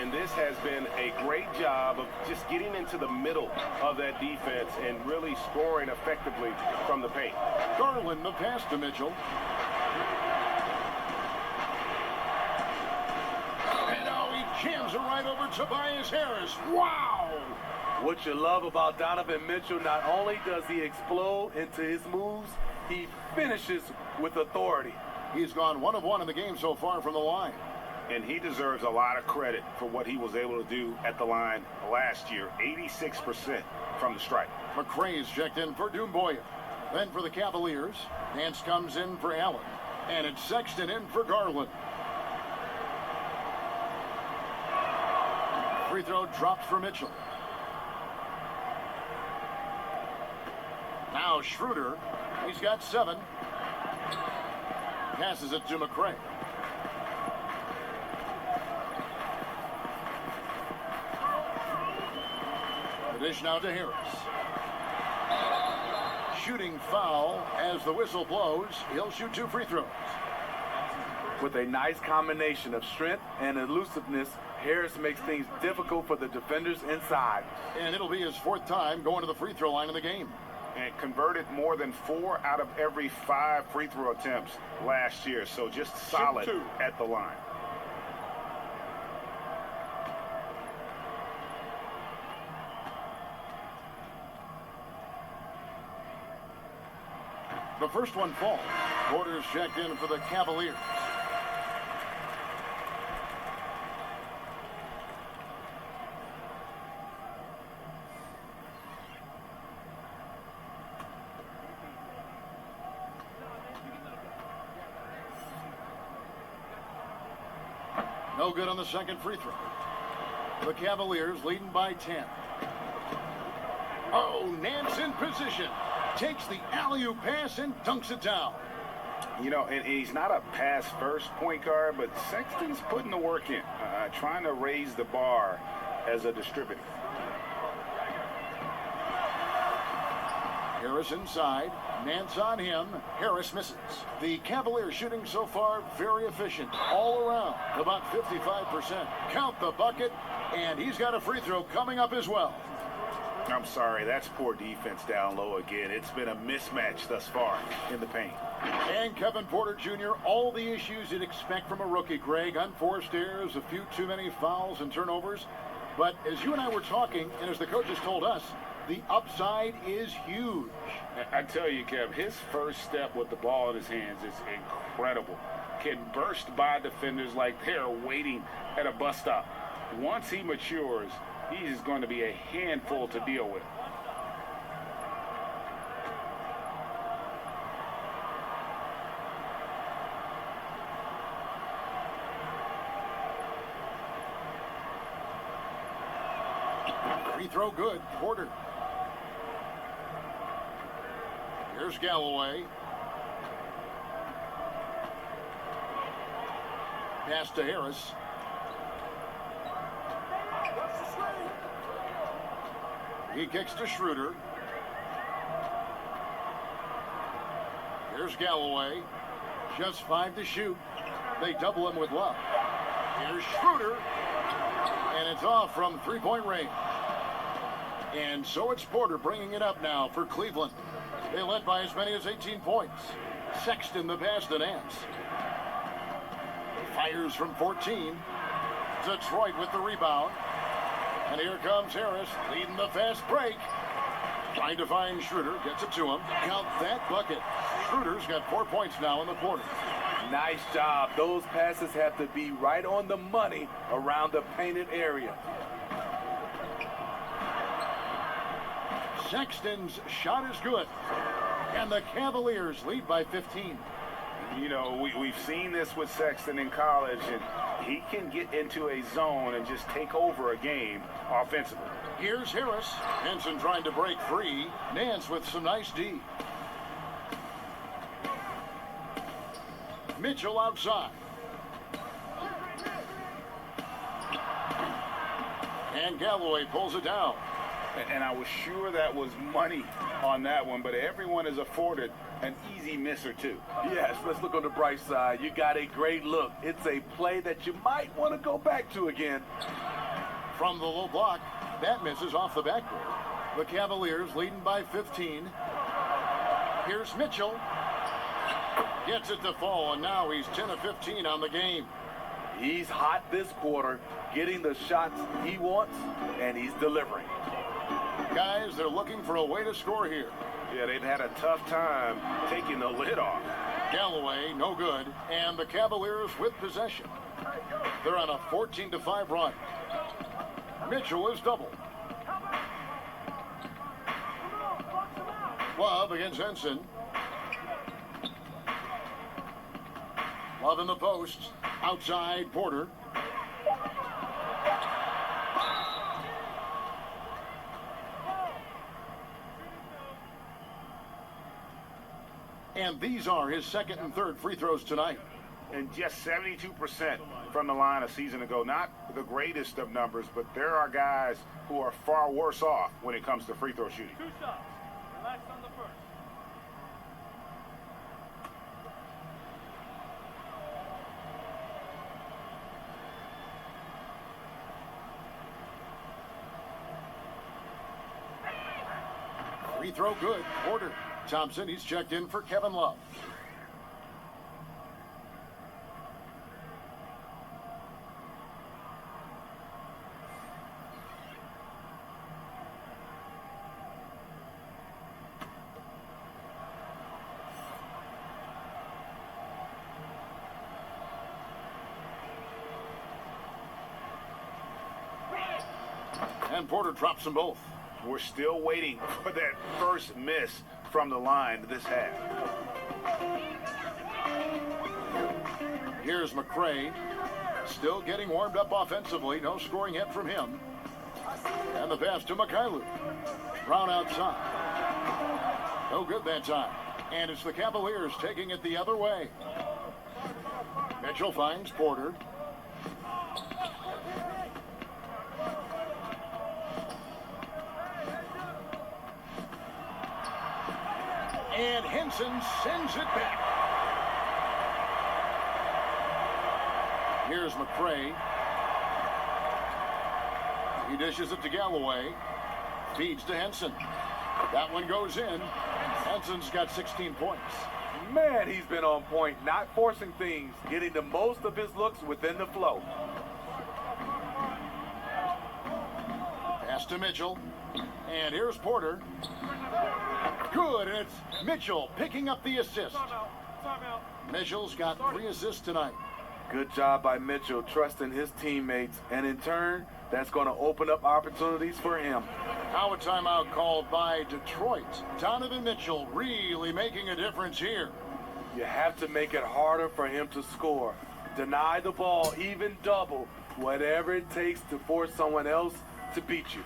And this has been a great job of just getting into the middle of that defense and really scoring effectively from the paint. Garland, the pass to Mitchell. And now he jams it right over Tobias Harris. Wow! What you love about Donovan Mitchell, not only does he explode into his moves, he finishes with authority. He's gone 1 of 1 in the game so far from the line. And he deserves a lot of credit for what he was able to do at the line last year. 86% from the stripe. McRae's checked in for Dumboya. Then for the Cavaliers, Nance comes in for Allen. And it's Sexton in for Garland. Free throw dropped for Mitchell. Now Schroeder, he's got 7. Passes it to McCray. The dish now to Harris. Shooting foul as the whistle blows. He'll shoot 2 free throws. With a nice combination of strength and elusiveness, Harris makes things difficult for the defenders inside. And it'll be his 4th time going to the free throw line in the game. And converted more than 4 out of every 5 free throw attempts last year. So just solid at the line. The first one falls. Porter's checked in for the Cavaliers. No good on the second free throw. The Cavaliers leading by 10. Oh, Nance in position. Takes the alley-oop pass and dunks it down. You know, and he's not a pass-first point guard, but Sexton's putting the work in, trying to raise the bar as a distributor. Harris inside. Nance on him. Harris misses. The Cavaliers shooting so far very efficient all around, about 55%. Count the bucket, and he's got a free throw coming up as well. I'm sorry, that's poor defense down low again. It's been a mismatch thus far in the paint. And Kevin Porter Jr., all the issues you'd expect from a rookie, Greg. Unforced errors, a few too many fouls and turnovers. But as you and I were talking, and as the coaches told us, the upside is huge. I tell you, Kev, his first step with the ball in his hands is incredible. Can burst by defenders like they're waiting at a bus stop. Once he matures, he's going to be a handful to deal with. Free throw good. Porter. Here's Galloway. Pass to Harris. He kicks to Schroeder. Here's Galloway. Just 5 to shoot. They double him with Love. Here's Schroeder. And it's off from three-point range. And so it's Porter bringing it up now for Cleveland. They led by as many as 18 points. Sexton the pass to Nance. Fires from 14. Detroit with the rebound. And here comes Harris leading the fast break. Trying to find Schroeder. Gets it to him. Count that bucket. Schroeder's got 4 points now in the quarter. Nice job. Those passes have to be right on the money around the painted area. Sexton's shot is good. And the Cavaliers lead by 15. You know, we've seen this with Sexton in college, and he can get into a zone and just take over a game offensively. Here's Harris. Henson trying to break free. Nance with some nice D. Mitchell outside. And Galloway pulls it down. And I was sure that was money on that one, but everyone is afforded an easy miss or two. Yes, let's look on the bright side. You got a great look. It's a play that you might want to go back to again. From the low block, that misses off the backboard. The Cavaliers leading by 15. Here's Mitchell. Gets it to fall, and now he's 10 of 15 on the game. He's hot this quarter, getting the shots he wants, and he's delivering. Guys, they're looking for a way to score here. Yeah, they've had a tough time taking the lid off. Galloway, no good, and the Cavaliers with possession. They're on a 14-5 run. Mitchell is doubled. Love against Henson. Love in the post. Outside, Porter. And these are his second and third free throws tonight. And just 72% from the line a season ago. Not the greatest of numbers, but there are guys who are far worse off when it comes to free throw shooting. 2 shots. Relax on the first. Free throw good. Porter. Thompson, he's checked in for Kevin Love. And Porter drops them both. We're still waiting for that first miss from the line this half. Here's McCray. Still getting warmed up offensively. No scoring yet from him. And the pass to Mikhailuk. Brown outside. No good that time. And it's the Cavaliers taking it the other way. Mitchell finds Porter. And Henson sends it back. Here's McCray. He dishes it to Galloway. Feeds to Henson. That one goes in. Henson's got 16 points. Man, he's been on point, not forcing things, getting the most of his looks within the flow. Pass to Mitchell. And here's Porter. Good, and it's Mitchell picking up the assist. Mitchell's got 3 assists tonight. Good job by Mitchell, trusting his teammates, and in turn, that's going to open up opportunities for him. Now a timeout called by Detroit. Donovan Mitchell really making a difference here. You have to make it harder for him to score. Deny the ball, even double, whatever it takes to force someone else to beat you.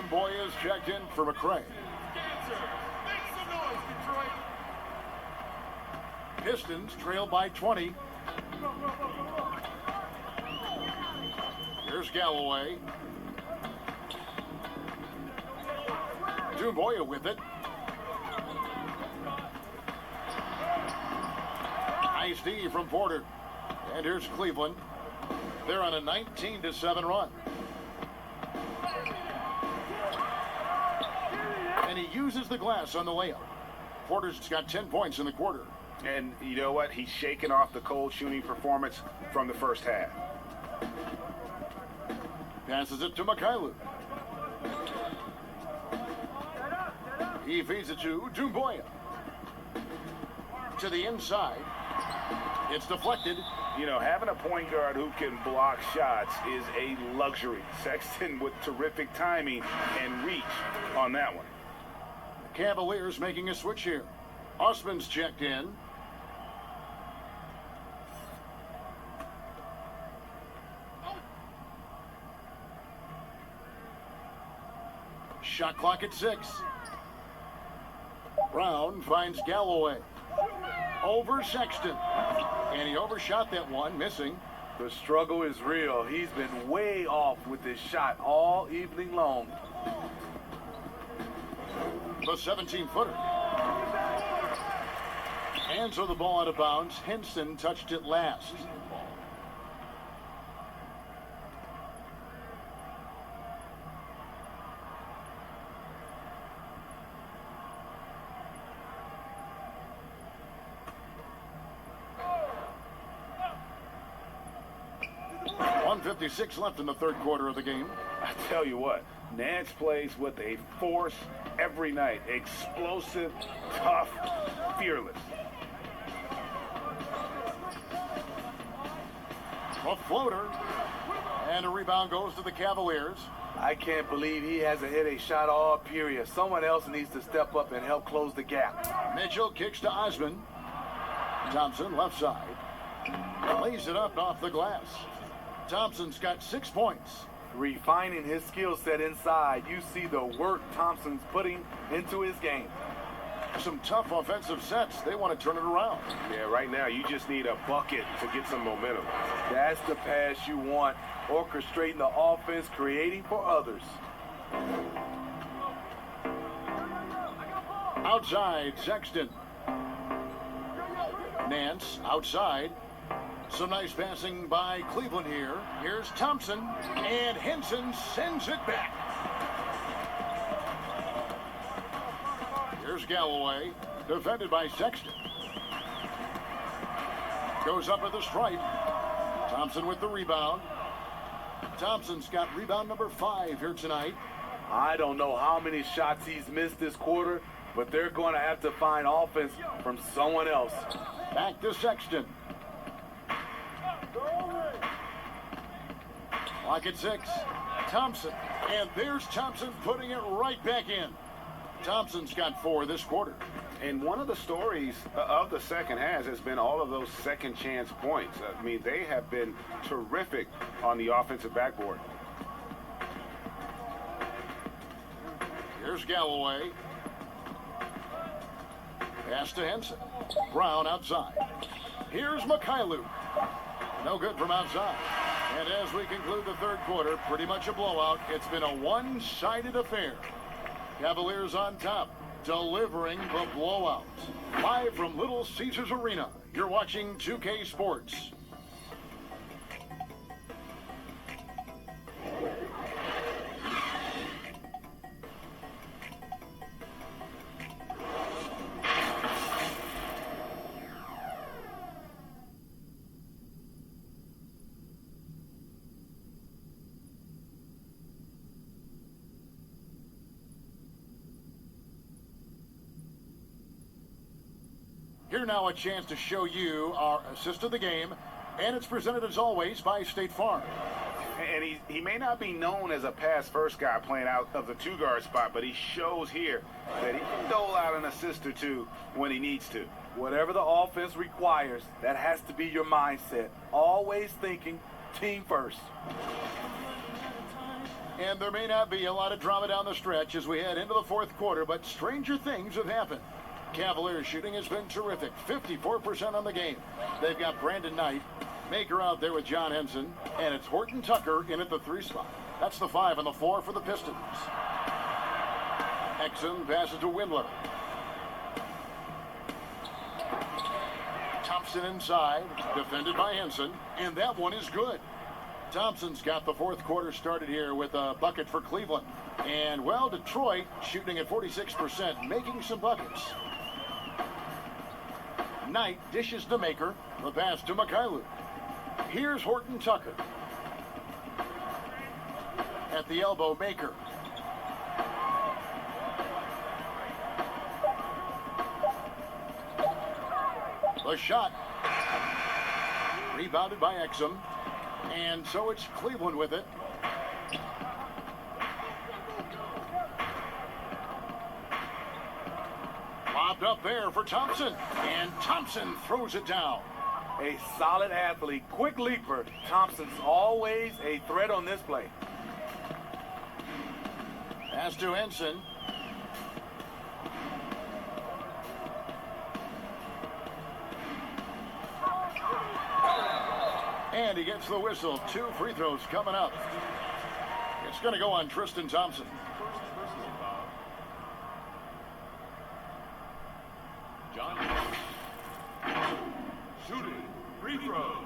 Boyes checked in for McCray. Pistons trail by 20. Here's Galloway. Dumboya with it. Nice D from Porter. And here's Cleveland. They're on a 19-7 run. And he uses the glass on the layup. Porter's got 10 points in the quarter. And you know what? He's shaking off the cold shooting performance from the first half. Passes it to Mikhailuk. He feeds it to Dumboya. To the inside. It's deflected. You know, having a point guard who can block shots is a luxury. Sexton with terrific timing and reach on that one. Cavaliers making a switch here. Osman's checked in. Shot clock at 6. Brown finds Galloway. Over Sexton. And he overshot that one, missing. The struggle is real. He's been way off with his shot all evening long. The 17-footer. Hands of the ball out of bounds. Henson touched it last. 1:56 left in the third quarter of the game. I tell you what, Nance plays with a force every night. Explosive, tough, fearless. A floater. And a rebound goes to the Cavaliers. I can't believe he hasn't hit a shot all period. Someone else needs to step up and help close the gap. Mitchell kicks to Osman. Thompson, left side. Lays it up off the glass. Thompson's got 6 points. Refining his skill set inside, you see the work Thompson's putting into his game. Some tough offensive sets. They want to turn it around. Yeah, right now you just need a bucket to get some momentum. That's the pass you want. Orchestrating the offense, creating for others. Outside, Sexton. Nance, outside. Some nice passing by Cleveland here. Here's Thompson, and Henson sends it back. Here's Galloway, defended by Sexton. Goes up at the stripe. Thompson with the rebound. Thompson's got rebound number 5 here tonight. I don't know how many shots he's missed this quarter, but they're going to have to find offense from someone else. Back to Sexton. Lock at 6. Thompson. And there's Thompson putting it right back in. Thompson's got 4 this quarter. And one of the stories of the second half has been all of those second chance points. I mean, they have been terrific on the offensive backboard. Here's Galloway. Pass to Henson. Brown outside. Here's Mikhailuk. No good from outside. And as we conclude the third quarter, pretty much a blowout. It's been a one-sided affair. Cavaliers on top, delivering the blowout. Live from Little Caesars Arena, you're watching 2K Sports. Here now a chance to show you our assist of the game, and it's presented as always by State Farm. And he may not be known as a pass-first guy playing out of the two-guard spot, but he shows here that he can dole out an assist or two when he needs to. Whatever the offense requires, that has to be your mindset. Always thinking team first. And there may not be a lot of drama down the stretch as we head into the fourth quarter, but stranger things have happened. Cavaliers shooting has been terrific, 54% on the game. They've got Brandon Knight, Maker out there with John Henson, and it's Horton Tucker in at the 3 spot. That's the 5 and the 4 for the Pistons. Exum passes to Windler. Thompson inside, defended by Henson, and that one is good. Thompson's got the fourth quarter started here with a bucket for Cleveland. And, well, Detroit shooting at 46%, making some buckets. Knight dishes to Maker. The pass to Mikhailuk. Here's Horton Tucker. At the elbow, Maker. The shot. Rebounded by Exum. And so it's Cleveland with it. Lobbed up there for Thompson. And Thompson throws it down. A solid athlete, quick leaper. Thompson's always a threat on this play. Pass to Henson. And he gets the whistle. 2 free throws coming up. It's going to go on Tristan Thompson. John. Shooting. Free throws.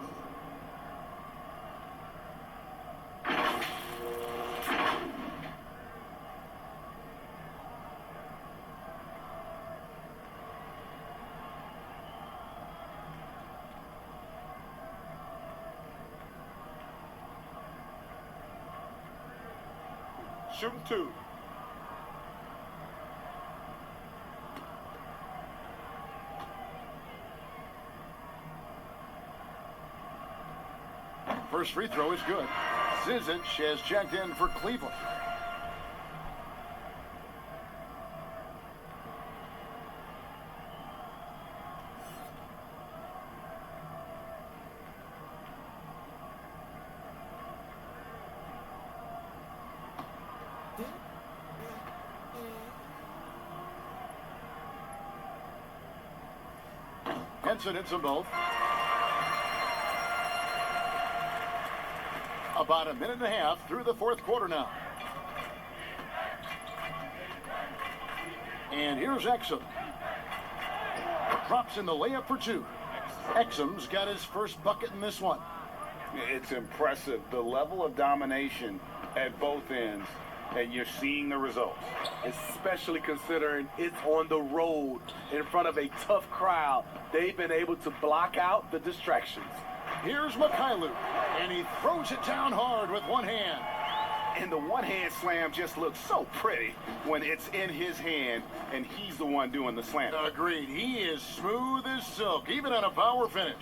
Shooting 2. First free throw is good. Zizic has checked in for Cleveland. Henson hits them both. About a minute and a half through the fourth quarter now. And here's Exum. Drops in the layup for 2. Exum's got his first bucket in this one. It's impressive, the level of domination at both ends, and you're seeing the results. Especially considering it's on the road in front of a tough crowd. They've been able to block out the distractions. Here's Mikhailu, and he throws it down hard with one hand. And the one-hand slam just looks so pretty when it's in his hand and he's the one doing the slam. Agreed. He is smooth as silk, even on a power finish.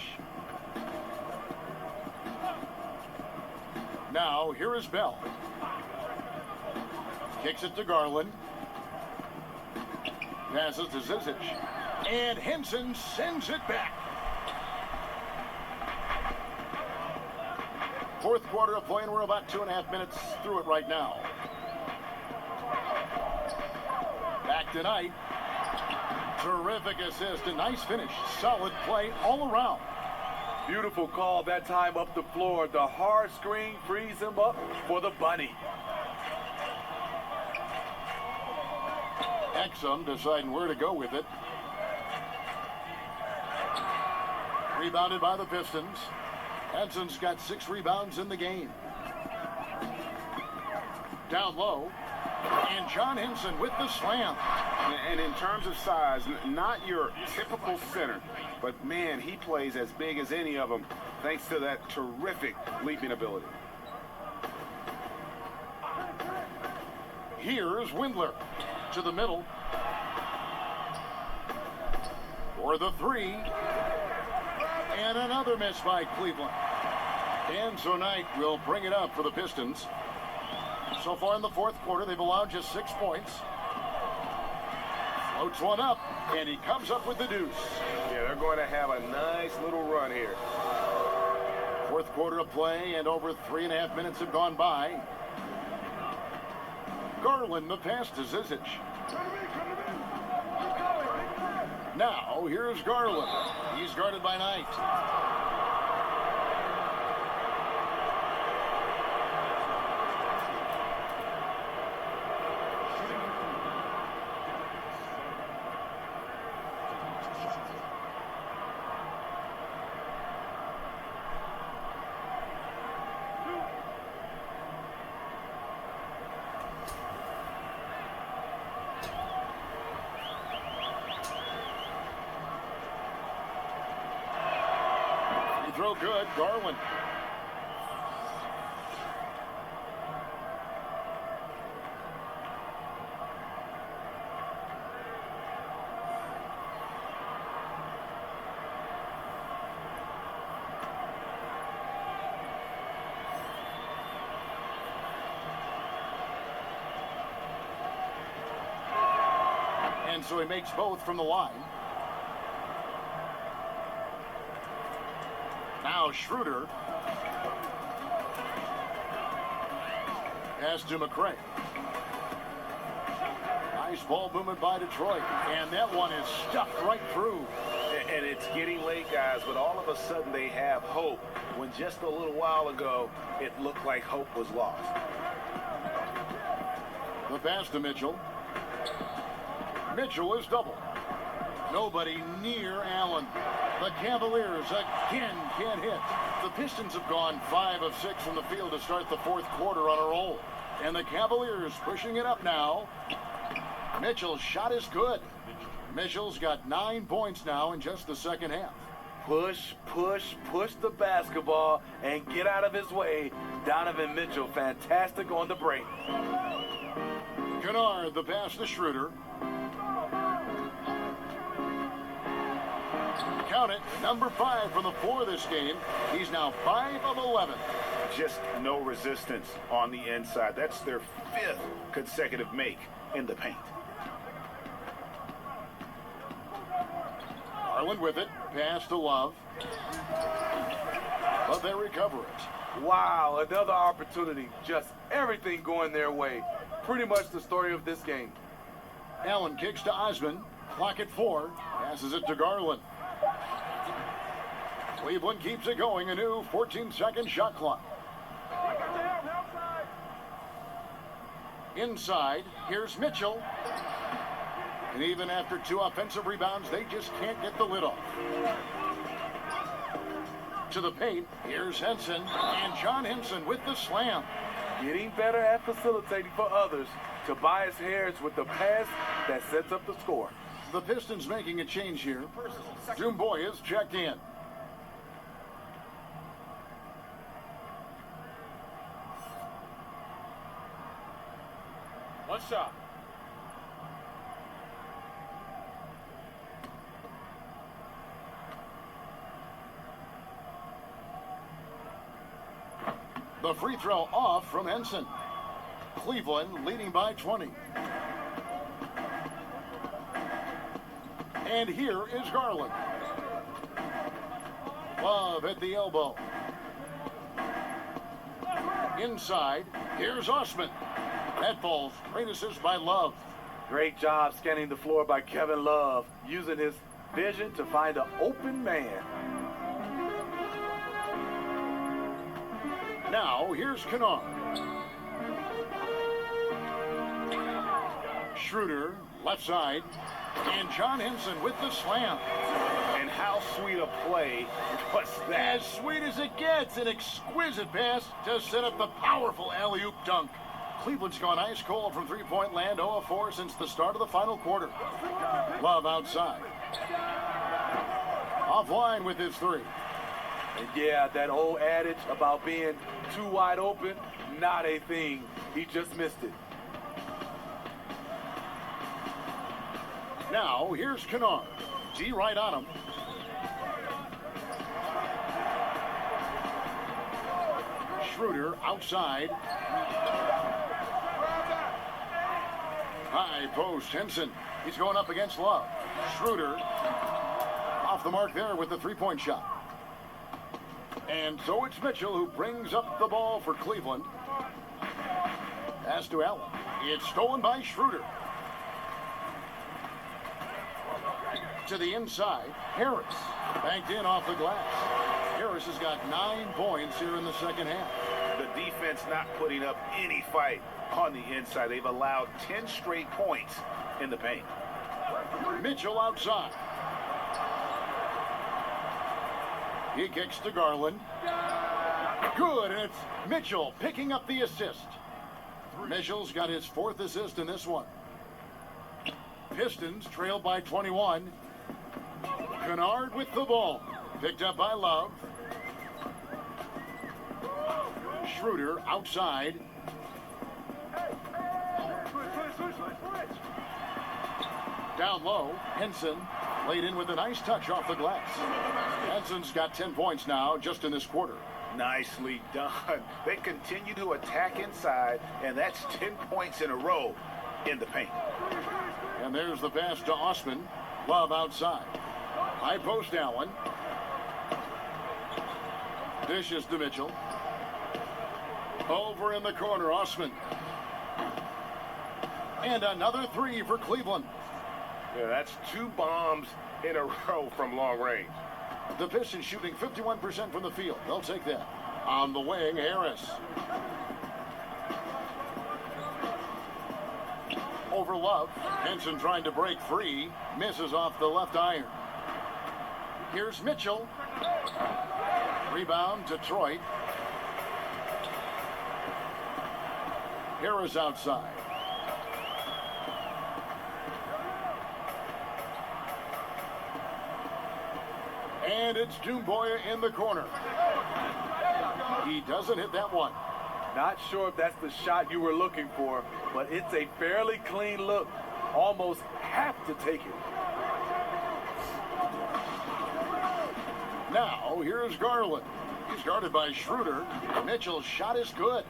Now, here is Bell. Kicks it to Garland. Passes to Zizic. And Henson sends it back. Fourth quarter of play, and we're about 2.5 minutes through it right now. Back tonight. Terrific assist, a nice finish. Solid play all around. Beautiful call that time up the floor. The hard screen frees him up for the bunny. Exum deciding where to go with it. Rebounded by the Pistons. Henson's got 6 rebounds in the game. Down low. And John Henson with the slam. And in terms of size, not your typical center, but man, he plays as big as any of them thanks to that terrific leaping ability. Here's Windler to the middle. For the 3. And another miss by Cleveland. Enzo Knight will bring it up for the Pistons. So far in the fourth quarter, they've allowed just 6 points. Floats one up, and he comes up with the deuce. Yeah, they're going to have a nice little run here. Fourth quarter of play, and over 3.5 minutes have gone by. Garland, the pass to Zizic. Now, here's Garland. He's guarded by Knight. Throw good, Garland. And so he makes both from the line. Now Schroeder. Pass to McCray. Nice ball movement by Detroit. And that one is stuffed right through. And it's getting late, guys, but all of a sudden they have hope when just a little while ago it looked like hope was lost. The pass to Mitchell. Mitchell is double. Nobody near Allen. The Cavaliers again can't hit. The Pistons have gone 5 of 6 from the field to start the fourth quarter on a roll. And the Cavaliers pushing it up now. Mitchell's shot is good. Mitchell's got 9 points now in just the second half. Push, push, push the basketball and get out of his way. Donovan Mitchell, fantastic on the break. Kennard, the pass to Schroeder. Count it, number 5 from the floor this game. He's now 5 of 11. Just no resistance on the inside. That's their 5th consecutive make in the paint. Garland with it, pass to Love. But they recover it. Wow, another opportunity. Just everything going their way. Pretty much the story of this game. Allen kicks to Osman. Clock at 4. Passes it to Garland. Cleveland keeps it going. A new 14-second shot clock. Inside, here's Mitchell. And even after 2 offensive rebounds, they just can't get the lid off. To the paint, here's Henson. And John Henson with the slam. Getting better at facilitating for others. Tobias Harris with the pass that sets up the score. The Pistons making a change here. Dumboy is checked in. One shot. The free throw off from Henson. Cleveland leading by 20. And here is Garland. Love at the elbow. Inside, here's Osman. That falls. Great assist by Love. Great job scanning the floor by Kevin Love, using his vision to find an open man. Now, here's Kennard. Schroeder, left side. And John Henson with the slam. And how sweet a play was that? As sweet as it gets. An exquisite pass to set up the powerful alley-oop dunk. Cleveland's gone ice cold from three-point land, 0 of 4 since the start of the final quarter. Love outside. Offline with his 3. And yeah, that old adage about being too wide open, not a thing. He just missed it. Now, here's Kennard. D right on him. Schroeder outside. High post, Henson. He's going up against Love. Schroeder off the mark there with the three-point shot. And so it's Mitchell who brings up the ball for Cleveland. Pass to Allen. It's stolen by Schroeder. To the inside, Harris. Banked in off the glass. Harris has got 9 points here in the second half. The defense not putting up any fight on the inside. They've allowed 10 straight points in the paint. Mitchell outside. He kicks to Garland. Good, and it's Mitchell picking up the assist. Mitchell's got his 4th assist in this one. Pistons trailed by 21. Kennard with the ball. Picked up by Love. Schroeder outside. Down low, Henson laid in with a nice touch off the glass. Henson's got 10 points now just in this quarter. Nicely done. They continue to attack inside, and that's 10 points in a row in the paint. And there's the pass to Osman. Love outside. High post Allen. Dishes to Mitchell. Over in the corner, Osman. And another 3 for Cleveland. Yeah, that's 2 bombs in a row from long range. The Pistons shooting 51% from the field. They'll take that. On the wing, Harris. Over Love. Henson trying to break free. Misses off the left iron. Here's Mitchell. Rebound, Detroit. Harris outside. And it's Dumboy in the corner. He doesn't hit that one. Not sure if that's the shot you were looking for, but it's a fairly clean look. Almost have to take it. Now, here's Garland. He's guarded by Schroeder. Mitchell's shot is good.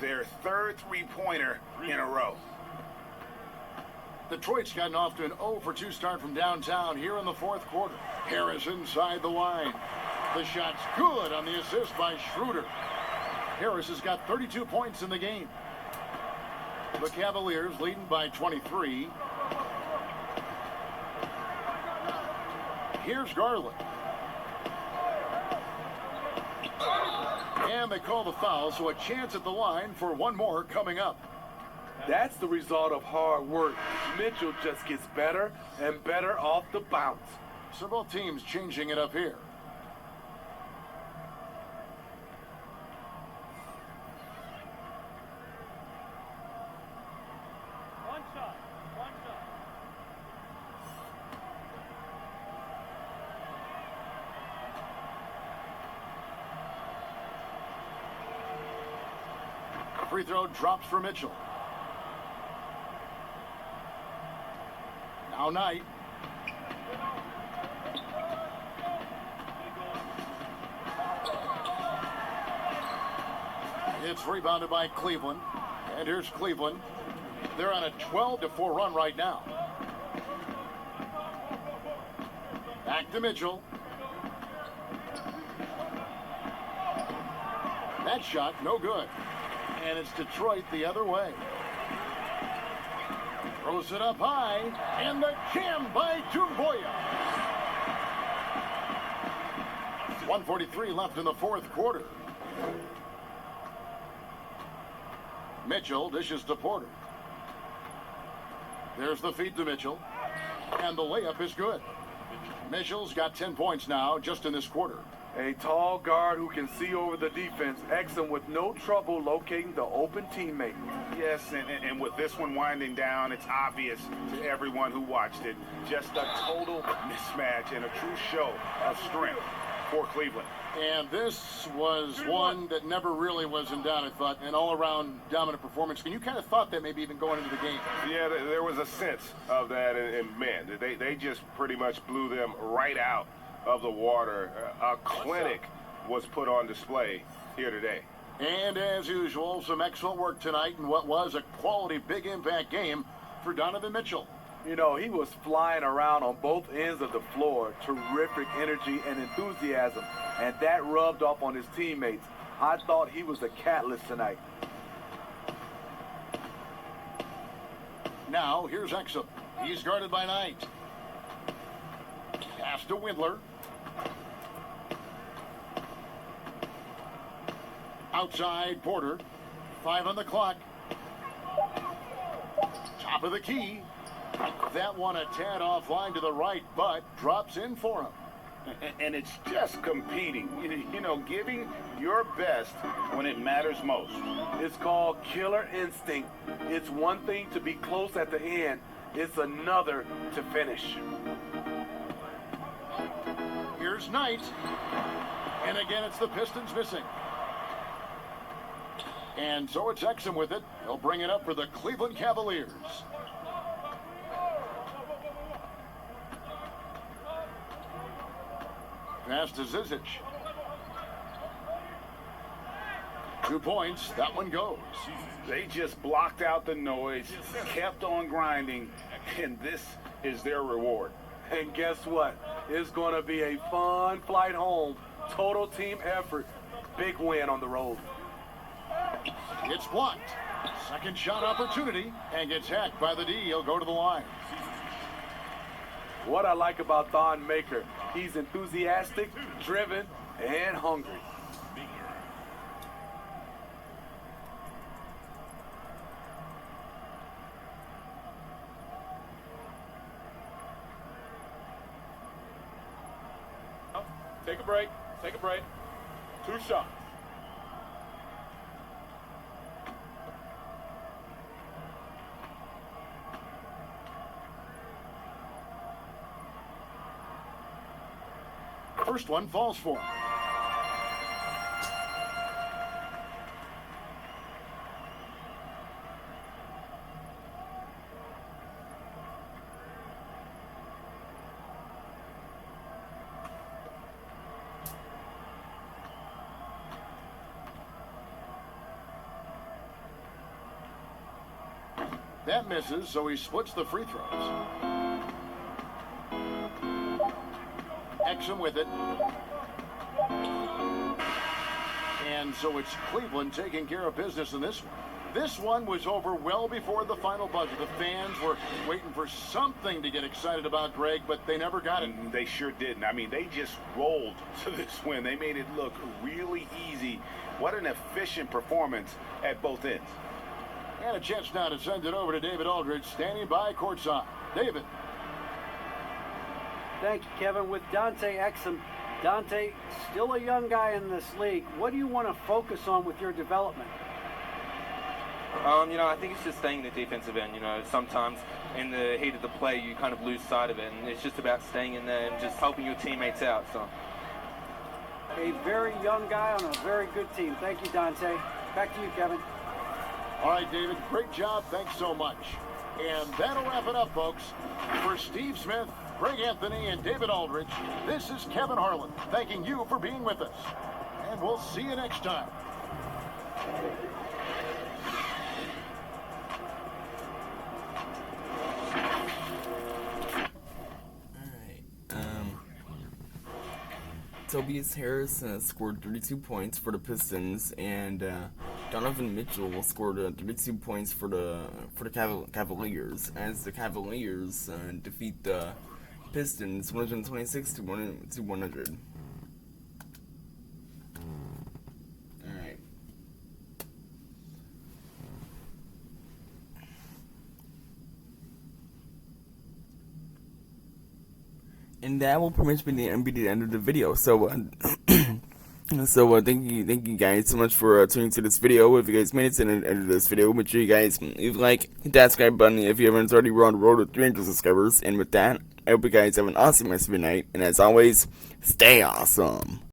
Their third three-pointer in a row. Detroit's gotten off to an 0 for 2 start from downtown here in the fourth quarter. Harris inside the line. The shot's good on the assist by Schroeder. Harris has got 32 points in the game. The Cavaliers leading by 23. Here's Garland. And they call the foul, so a chance at the line for one more coming up. That's the result of hard work. Mitchell just gets better and better off the bounce. So both teams changing it up here. One shot. Free throw drops for Mitchell. Now Knight. It's rebounded by Cleveland. And here's Cleveland. They're on a 12-4 run right now. Back to Mitchell. That shot, no good. And it's Detroit the other way. Throws it up high, and the jam by Dumboya. 1:43 left in the fourth quarter. Mitchell dishes to Porter. There's the feed to Mitchell, and the layup is good. Mitchell's got 10 points now just in this quarter. A tall guard who can see over the defense, Exum with no trouble locating the open teammate. Yes, and with this one winding down, it's obvious to everyone who watched it. Just a total mismatch and a true show of strength for Cleveland. And this was one that never really was in doubt, I thought, an all-around dominant performance. And you kind of thought that maybe even going into the game. Yeah, there was a sense of that, and man, they just pretty much blew them right out of the water. A clinic was put on display here today. And as usual, some excellent work tonight in what was a quality big impact game for Donovan Mitchell. You know, he was flying around on both ends of the floor. Terrific energy and enthusiasm, and that rubbed off on his teammates. I thought he was the catalyst tonight. Now, here's Exum. He's guarded by Knight. Pass to Windler. Outside, Porter. 5 on the clock. Top of the key. That one a tad offline to the right, but drops in for him. And it's just competing, you know, giving your best when it matters most. It's called killer instinct. It's one thing to be close at the end. It's another to finish. Here's Knight. And again, it's the Pistons missing. And so it's Exum with it. He'll bring it up for the Cleveland Cavaliers. Pass to Zizic. 2 points. That one goes. They just blocked out the noise, kept on grinding, and this is their reward. And guess what? It's going to be a fun flight home. Total team effort. Big win on the road. It's blocked. Second shot opportunity, and gets hacked by the D. He'll go to the line. What I like about Thon Maker, he's enthusiastic, driven, and hungry. Take a break. Take a break. 2 shots. First one falls for him. That misses, so he splits the free throws. Exum with it. And so it's Cleveland taking care of business in this one. This one was over well before the final buzzer. The fans were waiting for something to get excited about, Greg, but they never got it. They sure didn't. I mean, they just rolled to this win. They made it look really easy. What an efficient performance at both ends. And a chance now to send it over to David Aldridge, standing by courtside. David. Thank you, Kevin. With Dante Exum, Dante, still a young guy in this league. What do you want to focus on with your development? I think it's just staying in the defensive end. Sometimes in the heat of the play, you kind of lose sight of it, and it's just about staying in there and just helping your teammates out. So, a very young guy on a very good team. Thank you, Dante. Back to you, Kevin. All right, David, great job. Thanks so much. And that'll wrap it up, folks. For Steve Smith, Greg Anthony, and David Aldridge, this is Kevin Harlan thanking you for being with us. And we'll see you next time. Tobias Harris scored 32 points for the Pistons, and Donovan Mitchell scored 32 points for the Cavaliers, as the Cavaliers defeat the Pistons 126 to 100. All right. And that will pretty much be the end of the video. So, thank you guys so much for tuning to this video. If you guys made it to the end of this video, make sure you guys leave a like, hit that subscribe button if you haven't already. We're on the road to 300 subscribers. And with that, I hope you guys have an awesome rest of your night. And as always, stay awesome.